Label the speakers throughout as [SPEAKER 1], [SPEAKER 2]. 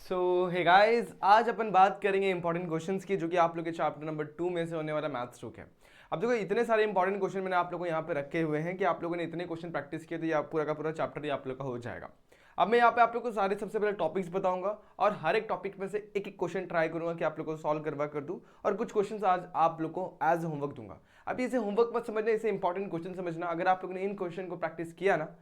[SPEAKER 1] सो hey guys, आज अपन बात करेंगे इंपॉर्टेंट क्वेश्चंस की, जो कि आप लोग के चैप्टर नंबर 2 में से होने वाला मैथ्स 2 है। अब देखो, इतने सारे इंपॉर्टेंट क्वेश्चन मैंने आप लोगों को यहाँ पे रखे हुए हैं कि आप लोगों ने इतने क्वेश्चन प्रैक्टिस किए तो ये पूरा का पूरा चैप्टर ही आप लोग का हो जाएगा। अब मैं यहाँ पे आप लोग को सारे सबसे पहले टॉपिक्स बताऊंगा और हर एक टॉपिक में से एक एक क्वेश्चन ट्राई करूंगा कि आप लोग को सॉल्व करवा कर दूं, और कुछ क्वेश्चन आज आप लोग को एज होमवर्क दूंगा। अब इसे होमवर्क मत समझना, इसे इंपॉर्टेंट क्वेश्चन समझना। अगर आप लोगों ने इन क्वेश्चन को प्रैक्टिस किया ना,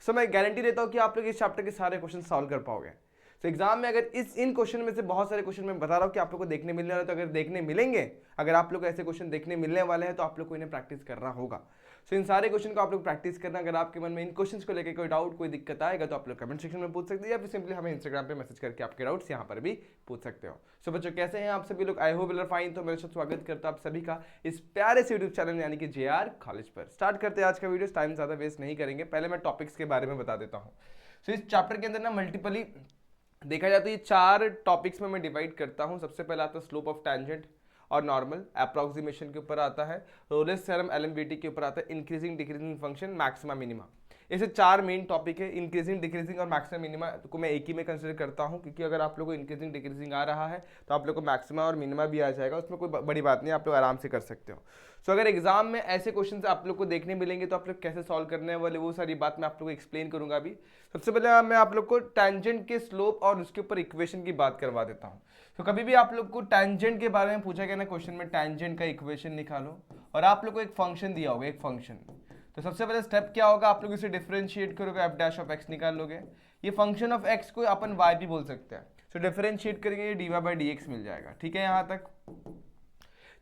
[SPEAKER 1] तो मैं गारंटी देता हूँ कि आप लोग इस चैप्टर के सारे क्वेश्चन सॉल्व कर पाओगे। तो एग्जाम में अगर इन क्वेश्चन में से बहुत सारे क्वेश्चन मैं बता रहा हूँ कि आप लोग को देखने मिलने वाले, तो अगर देखने मिलेंगे, अगर आप लोग को ऐसे क्वेश्चन देखने मिलने वाले हैं, तो आप लोग को इन्हें प्रैक्टिस करना होगा। सो इन सारे क्वेश्चन को आप लोग प्रैक्टिस करना। अगर आपके मन में इन क्वेश्चंस को लेकर कोई डाउट, कोई दिक्कत आएगा, तो आप लोग कमेंट सेक्शन में पूछ सकते हैं, या फिर सिंपली हमें इंस्टाग्राम पे मैसेज करके आपके डाउट्स यहाँ पर भी पूछ सकते हो। सो बच्चों, कैसे हैं आप सभी लोग? I hope you fine. तो मेरे साथ स्वागत करता हूं आप सभी का इस प्यारे से यूट्यूब चैनल यानी कि JR कॉलेज पर। स्टार्ट करते हैं आज का वीडियो, टाइम ज्यादा वेस्ट नहीं करेंगे। पहले मैं टॉपिक्स के बारे में बता देता हूँ। सो इस चैप्टर के अंदर ना मल्टीपली देखा जाए तो ये 4 टॉपिक्स में मैं डिवाइड करता हूं। सबसे पहले आता है स्लोप ऑफ टैंजेंट और नॉर्मल, अप्रोक्सीमेशन के ऊपर आता है, रोलेस थ्योरम, LMBT के ऊपर आता है, increasing decreasing function, maxima minima. ऐसे 4 मेन टॉपिक है। इंक्रीजिंग डिक्रीजिंग और मैक्सिमा मिनिमा को मैं एक ही में कंसिडर करता हूं, क्योंकि अगर आप लोग को इंक्रीजिंग डिक्रीजिंग आ रहा है तो आप लोग को मैक्सिमा और मिनिमा भी आ जाएगा। उसमें कोई बड़ी बात नहीं, आप लोग आराम से कर सकते हो। सो अगर एग्जाम में ऐसे क्वेश्चन आप लोग को देखने मिलेंगे तो आप लोग कैसे सॉल्व करने वाले, वो सारी बात मैं आप लोग को एक्सप्लेन करूंगा अभी। सबसे पहले मैं आप लोग को टैंजेंट के स्लोप और उसके ऊपर इक्वेशन की बात करवा देता हूँ। तो कभी भी आप लोग को टैंजेंट के बारे में पूछा गया ना क्वेश्चन में, टैंजेंट का इक्वेशन निकालो, और आप लोग को एक फंक्शन दिया होगा, एक फंक्शन। तो सबसे पहले स्टेप क्या होगा, आप लोग इसे डिफरेंशिएट करोगे, एफ डैश ऑफ एक्स निकाल लोगे। ये फंक्शन ऑफ एक्स को अपन वाई भी बोल सकते हैं। तो डिफरेंशिएट करेंगे, ये dy/dx मिल जाएगा। ठीक है, यहाँ तक।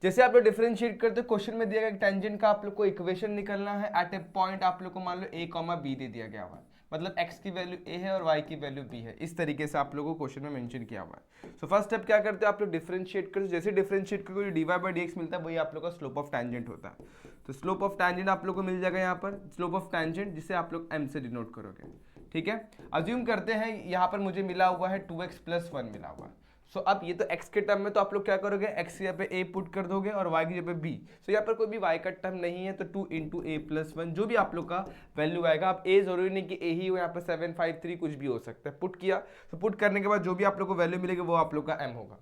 [SPEAKER 1] जैसे आप लोग डिफरेंशिएट करते हो, क्वेश्चन में दिया गया टेंजेंट का आप लोग को इक्वेशन निकालना है एट ए पॉइंट। आप लोग को मान लो a, b दे दिया गया हुआ है, मतलब x की वैल्यू a है और y की वैल्यू b है। इस तरीके से आप लोगों को क्वेश्चन में मेंशन किया हुआ है। सो फर्स्ट स्टेप क्या करते हो, आप लोग डिफरेंशिएट करते हो। जैसे डिफरेंशिएट करोगे, dy/dx मिलता है, वही आप लोग का स्लोप ऑफ टैंजेंट होता है। तो स्लोप ऑफ टैंजेंट आप लोग को मिल जाएगा यहाँ पर, स्लोप ऑफ टैंजेंट, जिसे आप लोग m से डिनोट करोगे। ठीक है, अज्यूम करते हैं यहाँ पर मुझे मिला हुआ है 2x + 1 मिला हुआ है। सो अब ये तो x के टर्म में, तो आप लोग क्या करोगे, x यहाँ पे a पुट कर दोगे और y की जगह पे b। सो यहाँ पर कोई भी y का टर्म नहीं है, तो 2 × a + 1 जो भी आप लोग का वैल्यू आएगा। अब a जरूरी नहीं कि a ही हो, यहाँ पर 753 कुछ भी हो सकता है। पुट किया, तो पुट करने के बाद जो भी आप लोग को वैल्यू मिलेगी वो आप लोग का m होगा।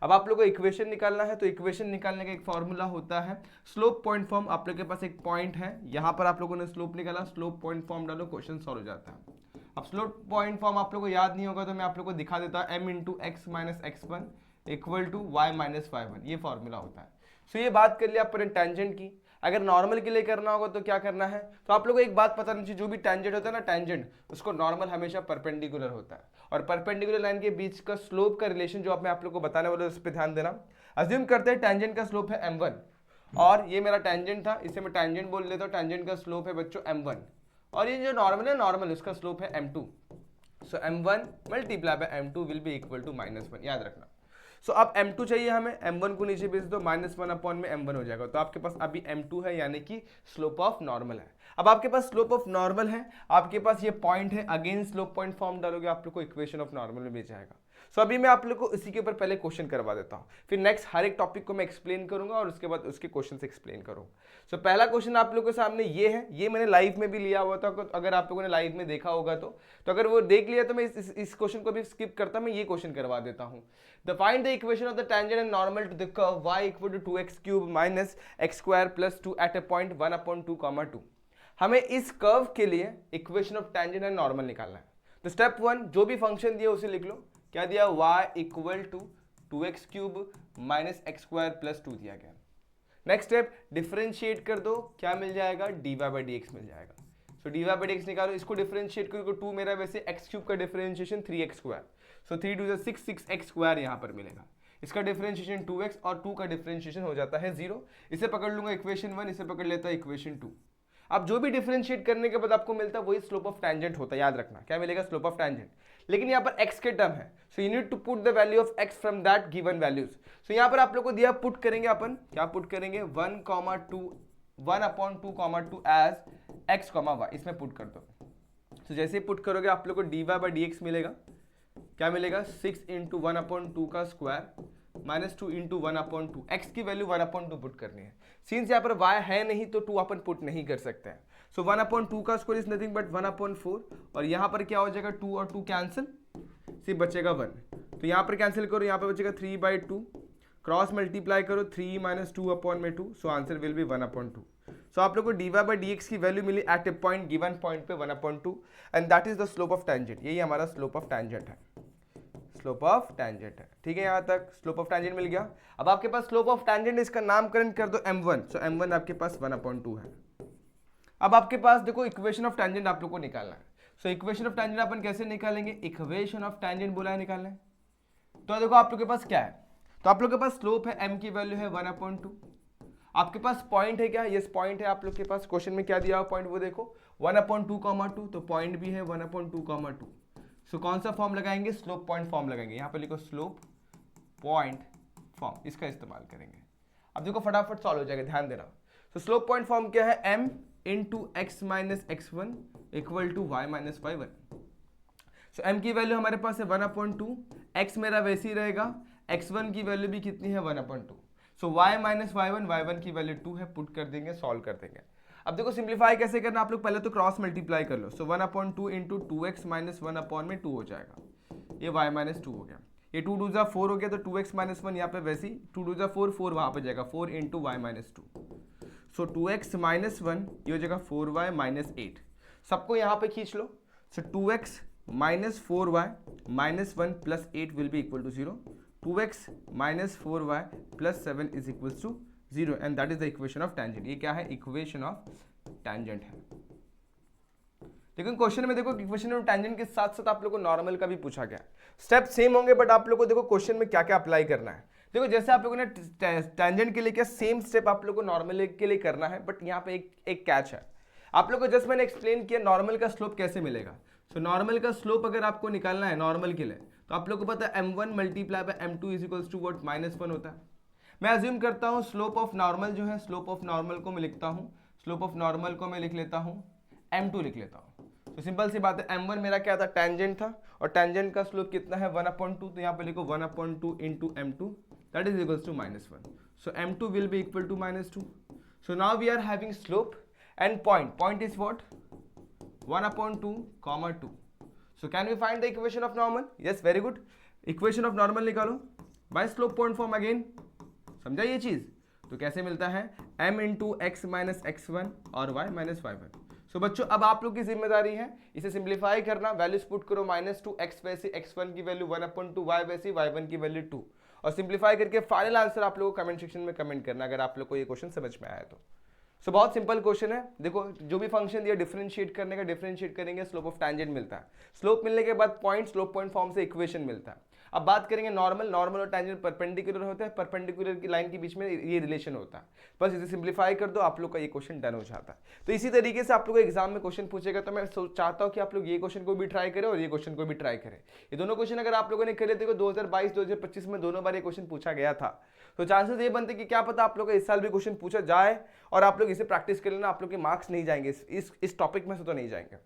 [SPEAKER 1] अब आप लोग को इक्वेशन निकालना है, तो इक्वेशन निकालने का एक फॉर्मूला होता है स्लोप पॉइंट फॉर्म। आप लोग के पास एक पॉइंट है, यहाँ पर आप लोगों ने स्लोप निकाला, स्लोप पॉइंट फॉर्म डालो, क्वेश्चन सॉल्व हो जाता है। अब स्लोप पॉइंट फॉर्म आप लोग को याद नहीं होगा, तो मैं आप लोग को दिखा देता हूँ। m × x - x1 = y - y1, ये फॉर्मूला होता है। सो ये बात कर लिया अपन टेंजेंट की। अगर नॉर्मल के लिए करना होगा तो क्या करना है, तो आप लोगों को एक बात पता नहीं चाहिए, जो भी टेंजेंट होता है ना, टेंजेंट उसको नॉर्मल हमेशा परपेंडिकुलर होता है, और परपेंडिकुलर लाइन के बीच का स्लोप का रिलेशन जो मैं आप लोग को बताने वाला हूं, उस पर ध्यान देना। अज्यूम करते हैं टेंजेंट का स्लोप है m1, और ये मेरा टेंजेंट था, इसे मैं टेंजेंट बोल लेता हूँ। टेंजेंट का स्लोप है बच्चों m1, और ये जो नॉर्मल है, नॉर्मल उसका स्लोप है m2। So m1 × m2 will be equal to -1, याद रखना। सो अब m2 चाहिए हमें, m1 को नीचे भेज दो, -1 में m1 हो जाएगा। तो आपके पास अभी m2 है, यानी कि स्लोप ऑफ नॉर्मल है। अब आपके पास स्लोप ऑफ नॉर्मल है, आपके पास ये पॉइंट है, अगेन स्लोप पॉइंट फॉर्म डालोगे, आप लोग को इक्वेशन ऑफ नॉर्मल में भेज जाएगा। सो अभी मैं आप लोग को इसी के ऊपर पहले क्वेश्चन करवा देता हूँ, फिर नेक्स्ट हर एक टॉपिक को मैं एक्सप्लेन करूंगा और उसके बाद उसके क्वेश्चन एक्सप्लेन करूंगा। सो पहला क्वेश्चन आप लोगों के सामने ये है, ये मैंने लाइव में भी लिया हुआ था। अगर आप लोगों ने लाइव में देखा होगा तो अगर वो देख लिया तो मैं इस क्वेश्चन को भी स्किप करता, मैं ये क्वेश्चन करवा देता हूँ। The find the equation of the tangent and normal to the curve y = 2x³ - x² + 2 at a point 1/2, 2। हमें इस कर्व के लिए equation of tangent and normal निकालना है। तो स्टेप 1, जो भी फंक्शन दिया उसे लिख लो। क्या दिया, y = 2x³ - x² + 2 दिया गया। नेक्स्ट स्टेप, डिफरेंशिएट कर दो, क्या मिल जाएगा, dy/dx मिल जाएगा। सो dy/dx निकालो, इसको डिफरेंशिएट करो, 2 मेरा वैसे x³ का डिफरेंशिएशन 3x²। सो 3 × 2 = 6, 6x² यहाँ पर मिलेगा। इसका डिफरेंशिएशन 2x और 2 का डिफरेंशिएशन हो जाता है 0। इसे पकड़ लूंगा इक्वेशन 1, इसे पकड़ लेता है इक्वेशन 2। अब जो भी डिफरेंशिएट करने के बाद आपको मिलता है वही स्लोप ऑफ टैंजेंट होता है, याद रखना। क्या मिलेगा, स्लोप ऑफ टैंजेंट। लेकिन यहाँ पर x के टर्म है, so you need to put the value of x from that given values. So यहाँ पर आप लोग को दिया, पुट करेंगे अपन, क्या पुट करेंगे, 1/2 एज x, y, इसमें पुट कर दो। तो जैसे पुट करोगे आप लोग को dy/dx मिलेगा। क्या मिलेगा, 6 × 1/2 का स्क्वायर -2 × 1/2, x की वैल्यू 1/2 पुट करनी है। सिंस यहाँ पर y है नहीं तो 2 अपन पुट नहीं कर सकते हैं। सो 1/2 का स्क्वायर इज नथिंग बट 1/4, और यहाँ पर क्या हो जाएगा, 2 और 2 कैंसिल, सिर्फ बचेगा 1। तो यहाँ पर कैंसिल करो, यहाँ पर बचेगा 3/2, क्रॉस मल्टीप्लाई करो 3 - 2/2, सो आंसर विल बी 1/2। सो आप लोग को dy/dx की वैल्यू मिली eight a point, given point पे 1/2, and that is the slope of tangent. यही हमारा स्लोप ऑफ टेंजेंट है, स्लोप ऑफ टेंजेंट है। ठीक है, यहाँ तक स्लोप ऑफ टेंजेंट मिल गया। अब आपके पास स्लोप ऑफ टेंजेंट, इसका नामकरण कर दो m1, सो m1 आपके पास 1/2 है। अब आपके पास देखो इक्वेशन ऑफ टेंजेंट आप लोग को निकालना है। सो इक्वेशन ऑफ टेंजेंट अपन कैसे निकालेंगे, इक्वेशन ऑफ टेंजेंट बोला है निकालना है। तो देखो आप लोग के पास क्या है, तो आप लोग के पास स्लोप है, m की वैल्यू है 1/2, आपके पास पॉइंट है क्या, यस पॉइंट है आप लोग के पास। क्वेश्चन में क्या दिया हुआ पॉइंट वो देखो 1/2, तो पॉइंट भी है 1/2, सो कौन सा फॉर्म लगाएंगे, स्लोप पॉइंट फॉर्म लगाएंगे। यहाँ पे लिखो स्लोप पॉइंट फॉर्म, इसका इस्तेमाल करेंगे। अब देखो फटाफट सॉल्व हो जाएगा, ध्यान देना। तो स्लोप पॉइंट फॉर्म क्या है, m into x minus x1 equal to y minus y1। So m की वैल्यू हमारे पास है 1/2, x मेरा वैसे ही रहेगा, x1 की वैल्यू भी कितनी है 1/2, सो y माइनस y1, y1 की वैल्यू 2 है, पुट कर देंगे, सॉल्व कर देंगे। अब देखो सिंप्लीफाई कैसे करना, आप लोग पहले तो क्रॉस मल्टीप्लाई कर लो। सो 1/2 इंटू 2x माइनस 1/2 हो जाएगा, ये y माइनस 2 हो गया, ये 2 2 4 हो गया, तो 2x माइनस 1 यहाँ पे वैसे ही 2 2 4 4 वहाँ पे जाएगा, 4 इंटू वाई माइनस 2, सो 2x माइनस 1 ये हो जाएगा 4y माइनस 8। सबको यहाँ पे खींच लो, so 2x minus 4y minus 1 plus 8 will be equal to 0, 2x minus 4y plus 7 is equal to 0, and that is the equation of tangent. ये क्या है, इक्वेशन ऑफ टेंजेंट है। लेकिन क्वेश्चन में देखो इक्वेशन ऑफ टेंजेंट के साथ साथ आप लोग को नॉर्मल का भी पूछा गया। स्टेप सेम होंगे बट आप लोग को देखो क्वेश्चन में क्या क्या अप्लाई करना है। देखो जैसे आप लोगों ने टेंजेंट के लिए क्या सेम स्टेप आप लोग को नॉर्मल के लिए करना है, बट यहाँ पे एक कैच है। आप लोग को जस्ट मैंने एक्सप्लेन किया नॉर्मल का स्लोप कैसे मिलेगा। सो नॉर्मल का स्लोप अगर आपको निकालना है नॉर्मल के लिए, तो आप लोग को पता है m1 multiply by m2 is equals to what, -1 होता है। मैं अज्यूम करता हूँ स्लोप ऑफ नॉर्मल जो है, स्लोप ऑफ नॉर्मल को मैं लिखता हूँ, स्लोप ऑफ नॉर्मल को मैं लिख लेता हूँ m2 लिख लेता हूँ। तो सिंपल सी बात है, m1 मेरा क्या था, टेंजेंट था, और टेंजेंट का स्लोप कितना है 1/2, तो यहाँ पे लिखो 1/2 into m2 that is equals to -1, so m2 will be equal to -2। So now we are having slope and point is what 1/2, 2। So can we find the equation of normal, yes very good. Equation of normal निकालो by slope point form again, समझा ये चीज। तो कैसे मिलता है, m into x minus x1 और y minus y1। सो बच्चों अब आप लोग की जिम्मेदारी है इसे सिंप्लीफाई करना, वैल्यूज पुट करो, -2 x वैसे x1 की वैल्यू 1/2, y वैसे y1 की वैल्यू 2, और सिंप्लीफाई करके फाइनल आंसर आप लोगों को कमेंट सेक्शन में कमेंट करना अगर आप लोग को ये क्वेश्चन समझ में आया तो। सो बहुत सिंपल क्वेश्चन है। देखो जो भी फंक्शन दिया डिफरेंशिएट करने का, डिफरेंशिएट करेंगे स्लोप ऑफ टेंजेंट मिलता है, स्लोप मिलने के बाद पॉइंट, स्लोप पॉइंट फॉर्म से इक्वेशन मिलता है। अब बात करेंगे नॉर्मल और टेंजेंट परपेंडिकुलर होते हैं, परपेंडिकुलर की लाइन के बीच में ये रिलेशन होता है। बस इसे सिंप्लीफाई कर दो, आप लोग का ये क्वेश्चन डन हो जाता है। तो इसी तरीके से आप लोग को एग्जाम में क्वेश्चन पूछेगा, तो मैं चाहता हूँ कि आप लोग ये क्वेश्चन को भी ट्राई करें और ये क्वेश्चन को भी ट्राई करें। ये दोनों क्वेश्चन अगर आप लोगों ने कर लेते, 2022-2025 में दोनों बार ये क्वेश्चन पूछा गया था, तो चांसेस ये बनते कि क्या पता आप लोग का इस साल भी क्वेश्चन पूछा जाए और आप लोग इसे प्रैक्टिस कर लेना, आप लोग के मार्क्स नहीं जाएंगे इस टॉपिक में से, तो नहीं जाएंगे।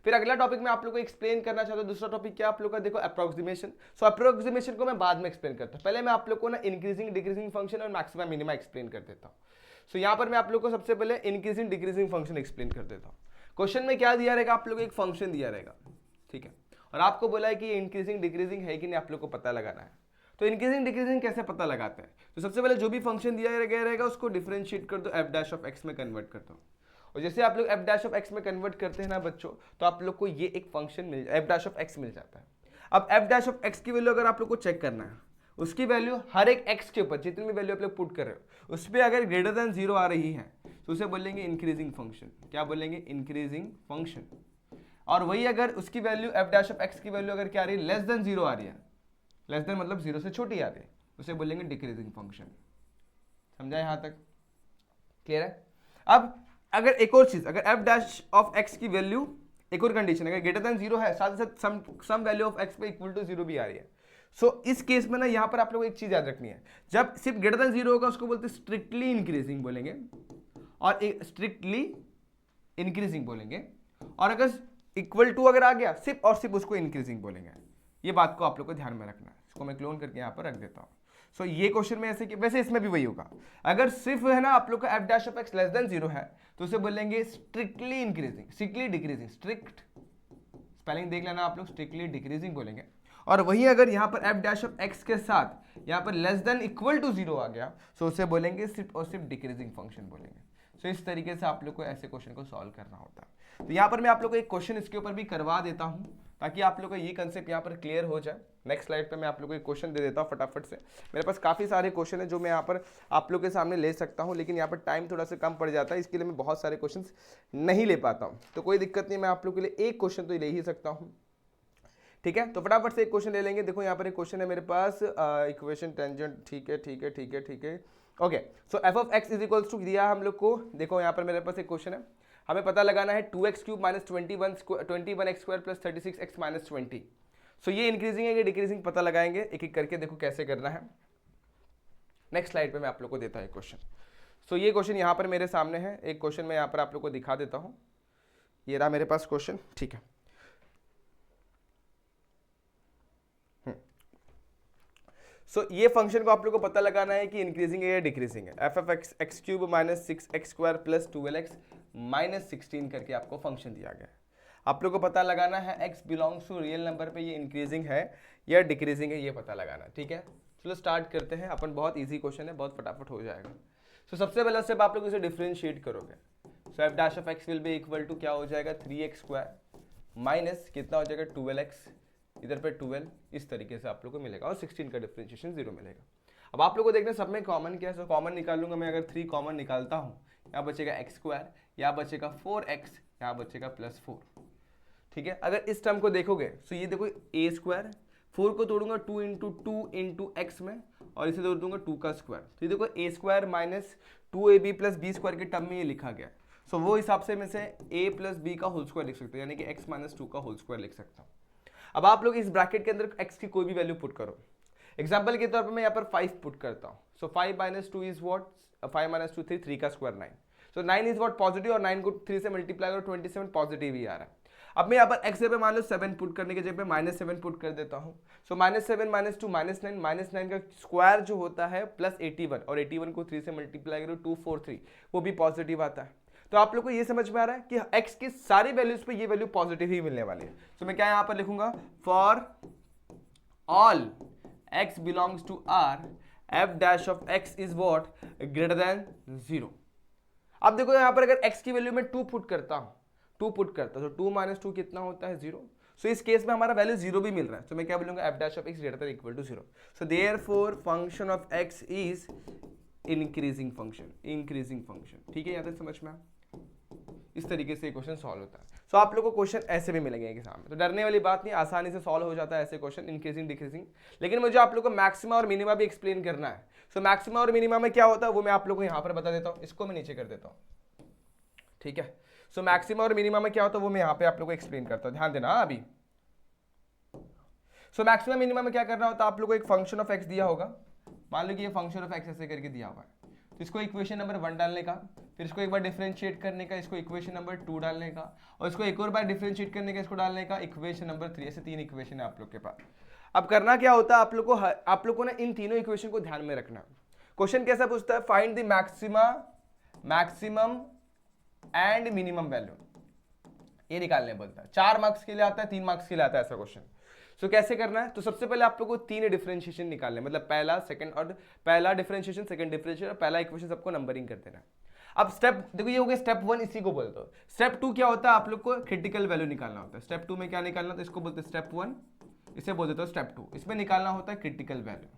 [SPEAKER 1] फिर अगला टॉपिक में आप लोग को एक्सप्लेन करना चाहता हूं, दूसरा टॉपिक क्या आप लोग का, देखो अप्रोक्सीमेशन। सो अप्रोक्सीमेशन को मैं बाद में एक्सप्लेन करता हूं, पहले मैं आप लोग को ना इंक्रीजिंग डिक्रीजिंग फंक्शन और मैक्सिमा मिनिमा एक्सप्लेन कर देता हूं। सो यहां पर मैं आप लोग को सबसे पहले इंक्रीजिंग डिक्रीजिंग फंक्शन एक्सप्लेन कर देता हूं। क्वेश्चन में क्या दिया रहेगा, आप लोग को एक फंक्शन दिया रहेगा, ठीक है, और आपको बोला है कि इंक्रीजिंग डिक्रीजिंग है कि नहीं, आप लोग को पता लगाना है। तो इंक्रीजिंग डिक्रीजिंग कैसे पता लगाते हैं, तो सबसे पहले जो भी फंक्शन दिया गया रहेगा उसको डिफरेंशिएट कर दो, एफ डैश ऑफ एक्स में कन्वर्ट कर दो। और जैसे आप लोग एफ डैश ऑफ एक्स में कन्वर्ट करते हैं ना बच्चों, तो आप लोग को ये एक फंक्शन मिल जाए, एफ डैश ऑफ एक्स मिल जाता है। अब एफ डैश ऑफ एक्स की वैल्यू अगर आप लोग को चेक करना है, उसकी वैल्यू हर एक एक्स के ऊपर जितनी भी वैल्यू आप लोग पुट कर रहे हो उस पर अगर ग्रेटर देन 0 आ रही है तो उसे बोलेंगे इंक्रीजिंग फंक्शन। क्या बोलेंगे, इंक्रीजिंग फंक्शन। और वही अगर उसकी value F dash of x की वैल्यू अगर क्या आ रही है, लेस देन 0 आ रही है, लेस देन मतलब 0 से छोटी आ रही है, उसे बोलेंगे डिक्रीजिंग फंक्शन। समझा यहाँ तक, क्लियर है। अब अगर एक और चीज, अगर एफ डैश ऑफ एक्स की वैल्यू, एक और कंडीशन, अगर ग्रेटर देन 0 है, साथ ही साथ सम वैल्यू ऑफ एक्स पे इक्वल टू 0 भी आ रही है। सो इस केस में ना यहाँ पर आप लोगों को एक चीज याद रखनी है, जब सिर्फ ग्रेटर देन 0 होगा उसको बोलते हैं स्ट्रिक्टली इंक्रीजिंग बोलेंगे, और स्ट्रिक्टली इंक्रीजिंग बोलेंगे, और अगर इक्वल टू अगर आ गया सिर्फ और सिर्फ उसको इंक्रीजिंग बोलेंगे। ये बात को आप लोग को ध्यान में रखना है। इसको मैं क्लोन करके यहाँ पर रख देता हूँ। सो ये क्वेश्चन में ऐसे कि वैसे इसमें भी वही होगा, अगर सिर्फ है ना आप लोग का F dash of x less than 0 है तो उसे बोलेंगे strictly increasing, strictly decreasing, strict spelling देख लेना आप लोग, स्ट्रिक्टली डिक्रीजिंग बोलेंगे। और वहीं अगर यहाँ पर एफ डैश ऑफ एक्स के साथ यहाँ पर लेस देन इक्वल टू 0 आ गया, सो उसे बोलेंगे सिर्फ और सिर्फ डिक्रीजिंग फंक्शन बोलेंगे। सो इस तरीके से आप लोग को ऐसे क्वेश्चन को सॉल्व करना होता है। तो यहाँ पर मैं आप लोग को एक क्वेश्चन इसके ऊपर भी करवा देता हूँ ताकि आप लोग को ये कंसेप्ट यहाँ पर क्लियर हो जाए। नेक्स्ट स्लाइड पे मैं आप लोग को एक क्वेश्चन दे देता हूँ फटाफट से। मेरे पास काफ़ी सारे क्वेश्चन है जो मैं यहाँ पर आप लोग के सामने ले सकता हूँ, लेकिन यहाँ पर टाइम थोड़ा सा कम पड़ जाता है, इसके लिए मैं बहुत सारे क्वेश्चन नहीं ले पाता हूँ। तो कोई दिक्कत नहीं, मैं आप लोग के लिए एक क्वेश्चन तो ले ही सकता हूँ। ठीक है, तो फटाफट से एक क्वेश्चन ले लेंगे। देखो यहाँ पर एक क्वेश्चन है मेरे पास, इक्वेशन टेंजेंट, ठीक है। Okay, so f of x is equals to दिया हम लोग को। देखो यहाँ पर मेरे पास एक क्वेश्चन है, हमें पता लगाना है 2x³ minus 21x² plus 36x minus 20। सो ये इंक्रीजिंग है, ये डिक्रीजिंग, पता लगाएंगे एक एक करके। देखो कैसे करना है, नेक्स्ट स्लाइड पे मैं आप लोग को देता हूँ एक क्वेश्चन। सो ये क्वेश्चन यहाँ पर मेरे सामने है, एक क्वेश्चन मैं यहाँ पर आप लोग को दिखा देता हूँ। ये रहा मेरे पास क्वेश्चन, ठीक है। सो ये फंक्शन को आप लोग को पता लगाना है कि इंक्रीजिंग है या डिक्रीजिंग है। F of x³ minus 6x² plus 12x minus 16 करके आपको फंक्शन दिया गया है। आप लोग को पता लगाना है x belongs to real number पे ये इंक्रीजिंग है या डिक्रीजिंग है, ये पता लगाना। ठीक है, चलो स्टार्ट करते हैं अपन। बहुत ईजी क्वेश्चन है, बहुत फटाफट हो जाएगा। सो सबसे पहला स्टेप आप लोग इसे डिफरेंशिएट करोगे। So f dash of x will be equal to क्या हो जाएगा, 3x² माइनस कितना हो जाएगा 12x, इधर पे 12, इस तरीके से आप लोग को मिलेगा, और 16 का डिफरेंशिएशन 0 मिलेगा। अब आप लोग को देखना सब में कॉमन क्या है। सो कॉमन निकाल लूंगा मैं, अगर 3 कॉमन निकालता हूँ, यहाँ बचेगा x², यहाँ बचेगा 4x, यहाँ बचेगा +4। ठीक है, अगर इस टर्म को देखोगे तो ये देखो a², 4 को तोड़ूंगा 2 इंटू 2 इंटू एक्स में, और इसे तोड़ दूंगा 2 का स्क्वायर। तो ये देखो a² minus 2ab plus b² के टर्म में ये लिखा गया। सो वो हिसाब से मैं से a प्लस बी का होल स्क्वायर लिख सकते हो, यानी कि x माइनस 2 का होल स्क्वायर लिख सकता हूँ। अब आप लोग इस ब्रैकेट के अंदर x की कोई भी वैल्यू पुट करो। एग्जांपल के तौर पर मैं यहाँ पर 5 पुट करता हूँ। सो 5 माइनस 2 इज व्हाट, 5 माइनस 2 3, 3 का square 9। So 9 is what positive, और 9 को 3 से मल्टीप्लाई करो 27 पॉजिटिव ही आ रहा है। अब मैं यहाँ पर x जगह मान लो 7 पुट करने के जगह पे -7 पुट कर देता हूँ। सो -7 माइनस 2 -9, -9 का स्क्वायर जो होता है प्लस 81, और 81 को 3 से मल्टीप्लाई करो 243, वो भी पॉजिटिव आता है। तो आप लोग को ये समझ में आ रहा है कि x की सारी वैल्यूज पे ये वैल्यू पॉजिटिव ही मिलने वाली है। तो मैं क्या यहाँ पर लिखूंगा, for all x belongs to R, f dash of x is what greater than 0। अब देखो यहाँ पर अगर x की वैल्यू में 2 पुट करता हूँ, 2 पुट करता हूँ, तो 2 माइनस 2 कितना होता है 0। सो इस केस में हमारा वैल्यू 0 भी मिल रहा है। तो मैं क्या बोलूंगा, f dash of x greater than equal to 0। So therefore function of x is increasing function, increasing function. ठीक है, यहाँ तक समझ में आया? इस तरीके से क्वेश्चन सॉल्व होता है। सो आप लोगों को क्वेश्चन ऐसे भी मिलेंगे एग्जाम में, तो डरने वाली बात नहीं, आसानी से सॉल्व हो जाता है ऐसे क्वेश्चन, इंक्रीजिंग डिक्रीजिंग। लेकिन मुझे आप लोगों को मैक्सिमा और मिनिमा भी एक्सप्लेन करना है। सो मैक्सिमा और मिनिमा में क्या होता है वो मैं आप लोगों को यहाँ पर बता देता हूँ, इसको मैं नीचे कर देता हूँ। ठीक है, सो मैक्सिमा और मिनिमा में क्या होता है वो मैं यहाँ पे आप लोगों को एक्सप्लेन करता हूँ, ध्यान देना अभी। सो मैक्सिमा मिनिमा में क्या करना होता है, आप लोगों को एक फंक्शन ऑफ एक्स दिया होगा, मान लो कि ये फंक्शन ऑफ एक्स ऐसे करके दिया हुआ है, तो इसको इक्वेशन नंबर 1 डालने का, फिर इसको एक बार डिफरेंशिएट करने का, इसको इक्वेशन नंबर 2 डालने का, और इसको एक और बार डिफरेंशिएट करने का, इसको डालने का इक्वेशन नंबर 3। ऐसे 3 इक्वेशन है आप लोग के पास। अब करना क्या होता है, आप लोग को ना इन तीनों इक्वेशन को ध्यान में रखना। क्वेश्चन कैसा पूछता है, find the maxima, maximum and minimum value, ये निकालने बोलता है। 4 मार्क्स के लिए आता है, 3 मार्क्स के लिए आता है ऐसा क्वेश्चन। सो कैसे करना है, तो सबसे पहले आप लोग को 3 डिफरेंशिएशन निकालने, मतलब पहला, सेकंड, और पहला डिफरेंशिएशन, सेकंड डिफरेंशिएशन, और पहला इक्वेशन सबको नंबरिंग कर देना। अब स्टेप देखो, ये हो गया स्टेप 1, इसी को बोलते हो। स्टेप 2 क्या होता है, आप लोग को क्रिटिकल वैल्यू निकालना होता है। स्टेप 2 में क्या निकालना होता है, इसको बोलते हैं स्टेप 1, इसे बोल देते हो स्टेप 2। इसमें निकालना होता है क्रिटिकल वैल्यू।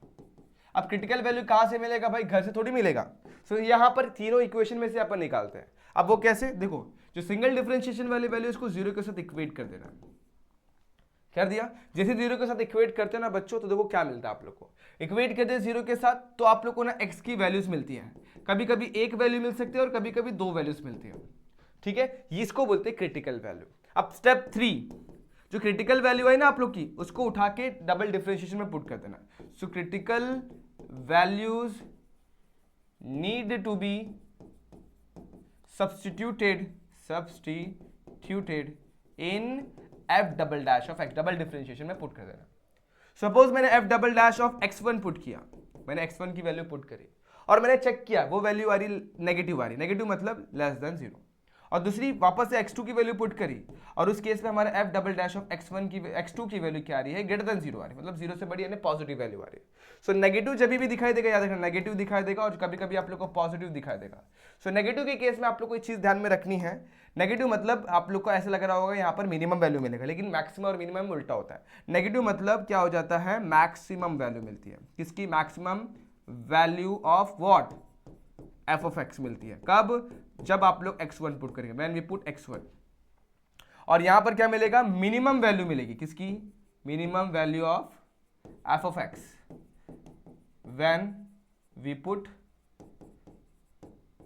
[SPEAKER 1] अब क्रिटिकल वैल्यू कहां से मिलेगा भाई, घर से थोड़ी मिलेगा। सो यहां पर तीनों इक्वेशन में से अपन निकालते हैं। अब वो कैसे, देखो जो सिंगल डिफरेंशिएशन वाली वैल्यू इसको 0 के साथ इक्वेट कर देना। कर दिया, जैसे 0 के साथ इक्वेट करते हैं ना बच्चों, तो देखो क्या मिलता है आप लोग को, इक्वेट करते हैं 0 के साथ, तो आप लोग को ना x की वैल्यूज मिलती है। कभी कभी एक वैल्यू मिल सकती है और कभी कभी 2 वैल्यूज मिलती है। ठीक है, इसको बोलते हैं क्रिटिकल वैल्यू। अब स्टेप 3, जो क्रिटिकल वैल्यू है ना आप लोग की, उसको उठा के डबल डिफरेंशिएशन में पुट कर देना। So critical values need to be substituted in f double dash of x, double differentiation में पुट कर देना। सपोज मैंने f double dash of x1 put किया, मैंने x1 की वैल्यू पुट करी, और मैंने चेक किया वो वैल्यू आ रही नेगेटिव, आ रही नेगेटिव मतलब लेस देन 0, और दूसरी वापस से x2 की वैल्यू पुट करी, और उस केस में हमारा f double dash of x1 की x2 की वैल्यू क्या आ रही है, ग्रेटर देन 0 आ रही है, मतलब 0 से बड़ी यानी पॉजिटिव वैल्यू आ रही है। सो नेगेटिव जब भी दिखाई देगा, याद रखना नेगेटिव दिखाई देगा और कभी कभी आप लोग को पॉजिटिव दिखाई देगा। सो नेगेटिव के केस में आप लोग को एक चीज ध्यान में रखनी है, नेगेटिव मतलब आप लोग को ऐसा लग रहा होगा यहाँ पर मिनिमम वैल्यू मिलेगा, लेकिन मैक्सिमम और मिनिमम में उल्टा होता है। नेगेटिव मतलब क्या हो जाता है, मैक्सिमम वैल्यू मिलती है, किसकी, maximum value of what, F of x मिलती है। कब, जब आप लोग x1 पुट करेंगे, व्हेन वी पुट x1, और यहां पर क्या मिलेगा, मिनिमम वैल्यू मिलेगी, किसकी, minimum value of f of x when we put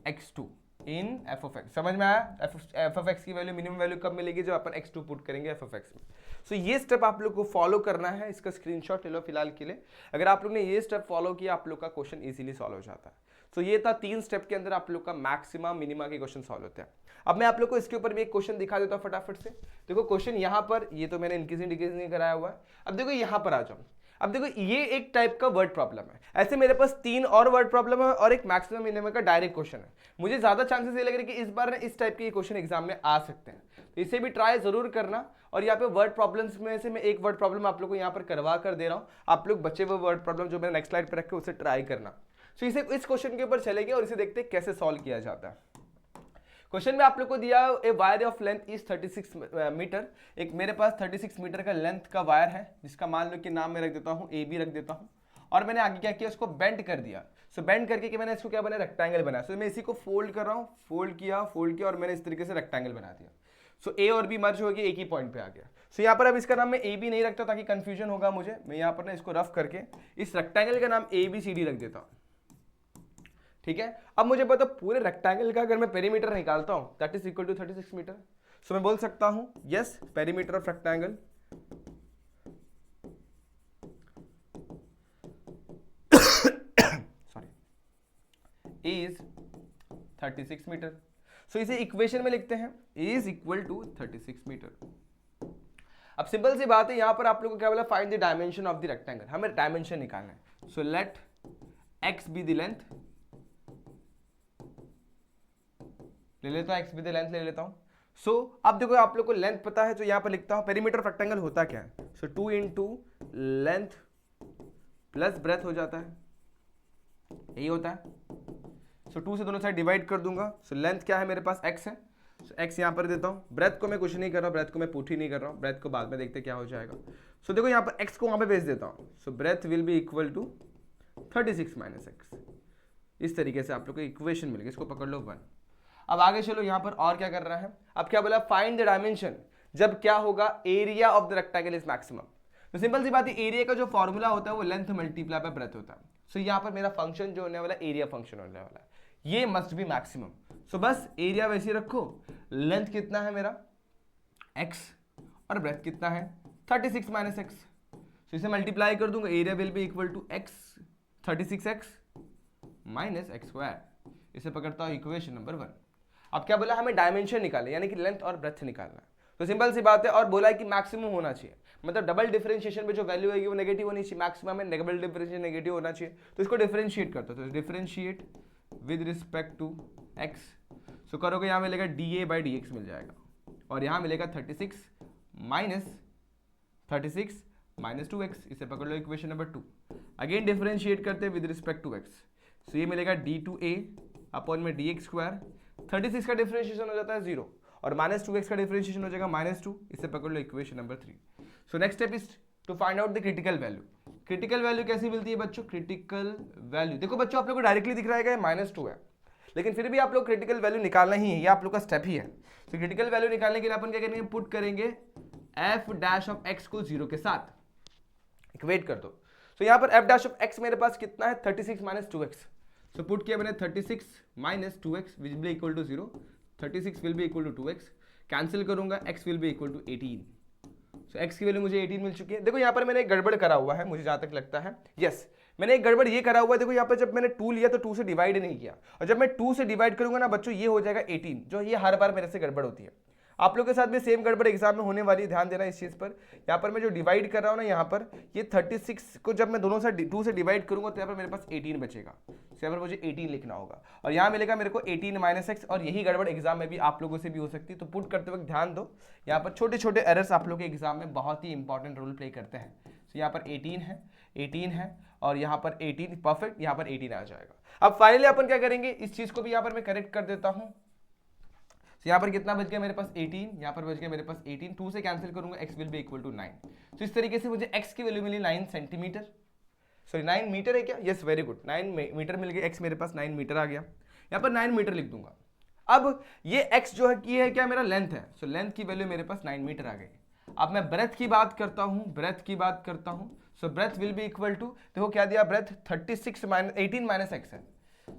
[SPEAKER 1] x2 in f of x. समझ में आया, एफ ऑफ एक्स की वैल्यू, मिनिमम वैल्यू कब मिलेगी, जब अपन x2 पुट करेंगे एफ ऑफ एक्स में। सो ये स्टेप आप लोग को फॉलो करना है, इसका स्क्रीनशॉट ले लो फिलहाल के लिए। अगर आप लोग ने ये स्टेप फॉलो किया, आप लोग का क्वेश्चन इजीली सॉल्व हो जाता है। तो ये था 3 स्टेप के अंदर आप लोग का मैक्सिमा मिनिमा के क्वेश्चन सॉल्व होते हैं। अब मैं आप लोग को इसके ऊपर भी एक क्वेश्चन दिखा देता हूं फटाफट से। देखो क्वेश्चन यहाँ पर, ये तो मैंने इंक्रीजिंग डिक्रीजिंग नहीं कराया हुआ है। अब देखो यहाँ पर आ जाओ, अब देखो ये एक टाइप का वर्ड प्रॉब्लम है, ऐसे मेरे पास 3 और वर्ड प्रॉब्लम है और एक मैक्सिमम मिनिमम का डायरेक्ट क्वेश्चन है। मुझे ज्यादा चांसेस ये लग रहे हैं कि इस बार इस टाइप के क्वेश्चन एग्जाम में आ सकते हैं, तो इसे भी ट्राई जरूर करना। और यहाँ पे वर्ड प्रॉब्लम्स में से मैं एक वर्ड प्रॉब्लम आप लोग को यहाँ पर करवा कर दे रहा हूँ, आप लोग बचे हुए वर्ड प्रॉब्लम जो मैंने नेक्स्ट स्लाइड पर रखे उसे ट्राई करना। सो इसे इस क्वेश्चन के ऊपर चलेंगे और इसे देखते हैं कैसे सॉल्व किया जाता है। क्वेश्चन में आप लोग को दिया a wire of length is 36 metre. एक मेरे पास 36 मीटर का लेंथ का वायर है, जिसका मान लो कि नाम मैं रख देता हूँ ए बी रख देता हूँ, और मैंने आगे क्या किया, उसको बेंड कर दिया। सो बेंड करके कि मैंने इसको क्या बनाया, रेक्टेंगल बनाया। सो मैं इसी को फोल्ड कर रहा हूँ, फोल्ड किया और मैंने इस तरीके से रेक्टेंगल बना दिया। सो ए और बी मर्ज हो गया, एक ही पॉइंट पे आ गया। सो यहाँ पर अब इसका नाम मैं ए बी नहीं रखता ताकि कंफ्यूजन होगा मुझे, मैं यहाँ पर ना इसको रफ करके इस रेक्टेंगल का नाम ए बी सी डी रख देता हूँ। ठीक है, अब मुझे पता पूरे रेक्टेंगल का अगर मैं पेरीमीटर निकालता हूं that is equal to 36 metre. So मैं बोल सकता हूं yes, perimeter of rectangle sorry is 36 metre. So इसे इक्वेशन में लिखते हैं, इज इक्वल टू 36 मीटर। अब सिंपल सी बात है, यहां पर आप लोगों को क्या बोला, find the dimension of the rectangle, हमें डायमेंशन निकालना है। So let x be the length, ले लेता हूं एक्स बी द लेंथ ले लेता हूं। सो अब देखो आप लोग को लेंथ पता है, तो यहां पर लिखता हूं पेरीमीटर ऑफ रेक्टेंगल होता क्या है। सो 2 इंटू लेंथ प्लस ब्रेथ हो जाता है, यही होता है। सो 2 से दोनों साइड डिवाइड कर दूंगा। सो लेंथ क्या है मेरे पास, x है। सो x यहां पर देता हूं, ब्रेथ को मैं कुछ नहीं कर रहा हूं, ब्रेथ को मैं पुट ही नहीं कर रहा हूं, ब्रेथ को बाद में देखते क्या हो जाएगा। सो देखो यहां पर x को वहां पे भेज देता हूं। So breadth will be equal to 36 minus x। इस तरीके से आप लोग को इक्वेशन मिलेगी, इसको पकड़ लो 1। अब आगे चलो, यहां पर और क्या कर रहा है, अब क्या बोला, फाइंड द डायमेंशन जब क्या होगा, area of the rectangle is maximum. तो सिंपल सी बात है, एरिया का जो फॉर्मूला होता है वो लेंथ मल्टीप्लाई बाय ब्रेथ होता है। सो यहां पर मेरा फंक्शन जो होने वाला एरिया फंक्शन होने वाला है, ये मस्ट बी मैक्सिमम। सो बस एरिया वैसे रखो, लेंथ कितना है मेरा x और ब्रेथ कितना है 36 माइनस x। सो इसे मल्टीप्लाई कर दूंगा, area will be equal to x 36x minus x square. इसे पकड़ता हूं इक्वेशन नंबर 1। अब क्या बोला, हमें डायमेंशन निकालना, यानी कि लेंथ और ब्रेथ निकालना। तो सिंपल सी बात है, और बोला है कि मैक्सिमम होना चाहिए, मतलब डबल डिफरेंशिएशन पे जो वैल्यू है वो नेगेटिव होनी चाहिए, मैक्सिमम में डबल डिफरेंशिएशन नेगेटिव होना चाहिए। तो इसको डिफरेंशिएट करता हूं, तो differentiate with respect to x। So करोगे, यहाँ मिलेगा dA बाई dx मिल जाएगा, और यहाँ मिलेगा 36 माइनस 2x। इसे पकड़ लो इक्वेशन नंबर 2। अगेन डिफरेंशिएट करते हैं विद रिस्पेक्ट टू x। सो ये मिलेगा d2a अपॉन में dx स्क्वायर। 36 का डिफरेंशिएशन हो जाता है 0 और माइनस 2x का डिफरेंशिएशन हो जाएगा -2। इसे पकड़ लो equation number 3। So next step is to find out the critical value. Critical value कैसी मिलती है बच्चों, क्रिटिकल वैल्यू देखो बच्चों, आप लोग को डायरेक्टली दिख रहा है -2 है, लेकिन फिर भी आप लोग क्रिटिकल वैल्यू निकालना ही है, ये आप लोग का स्टेप ही है। तो क्रिटिकल वैल्यू निकालने के लिए अपन क्या करेंगे, पुट करेंगे f डैश ऑफ x को 0 के साथ इक्वेट कर दो। तो यहाँ पर f डैश ऑफ x मेरे पास कितना है 36 माइनस 2x। सो पुट किया मैंने 36 minus 2x which will be equal to 0। 36 will be equal to 2x, cancel करूंगा x will be equal to 18। So x की वैल्यू मुझे 18 मिल चुकी है। देखो यहाँ पर मैंने एक गड़बड़ करा हुआ है, मुझे जहां तक लगता है यस मैंने एक गड़बड़ ये करा हुआ है। देखो यहाँ पर जब मैंने 2 लिया तो 2 से डिवाइड नहीं किया, और जब मैं 2 से डिवाइड करूंगा ना बच्चों ये हो जाएगा 18, जो ये हर बार मेरे से गड़बड़ होती है। आप लोग के साथ भी सेम गड़बड़ एग्जाम में होने वाली है, ध्यान देना इस चीज़ पर। यहाँ पर मैं जो डिवाइड कर रहा हूँ ना, यहाँ पर ये 36 को जब मैं दोनों से 2 से डिवाइड करूँगा तो यहाँ पर मेरे पास 18 बचेगा। तो यहाँ पर मुझे 18 लिखना होगा और यहाँ मिलेगा मेरे को 18 - x, और यही गड़बड़ एग्जाम में भी आप लोगों से भी हो सकती है। तो पुट करते वक्त ध्यान दो, यहाँ पर छोटे छोटे एरर्स आप लोग के एग्जाम में बहुत ही इंपॉर्टेंट रोल प्ले करते हैं। तो यहाँ पर 18 है और यहाँ पर 18 परफेक्ट, यहाँ पर 18 आ जाएगा। अब फाइनली अपन क्या करेंगे, इस चीज़ को भी यहाँ पर मैं करेक्ट कर देता हूँ। तो यहाँ पर कितना बच गया मेरे पास 18, यहाँ पर बच गया मेरे पास 18, 2 से कैंसिल करूंगा, x will be equal to 9। तो इस तरीके से मुझे x की वैल्यू मिली 9 सेंटीमीटर, सॉरी 9 मीटर है क्या, यस वेरी गुड, 9 मीटर मिल गया, x मेरे पास 9 मीटर आ गया। यहाँ पर 9 मीटर लिख दूंगा। अब ये x जो है ये है क्या, मेरा लेंथ है, सो लेंथ की वैल्यू मेरे पास 9 मीटर आ गई। अब मैं ब्रेथ की बात करता हूँ, so breadth will be equal to, देखो क्या दिया, ब्रेथ 18 - x है,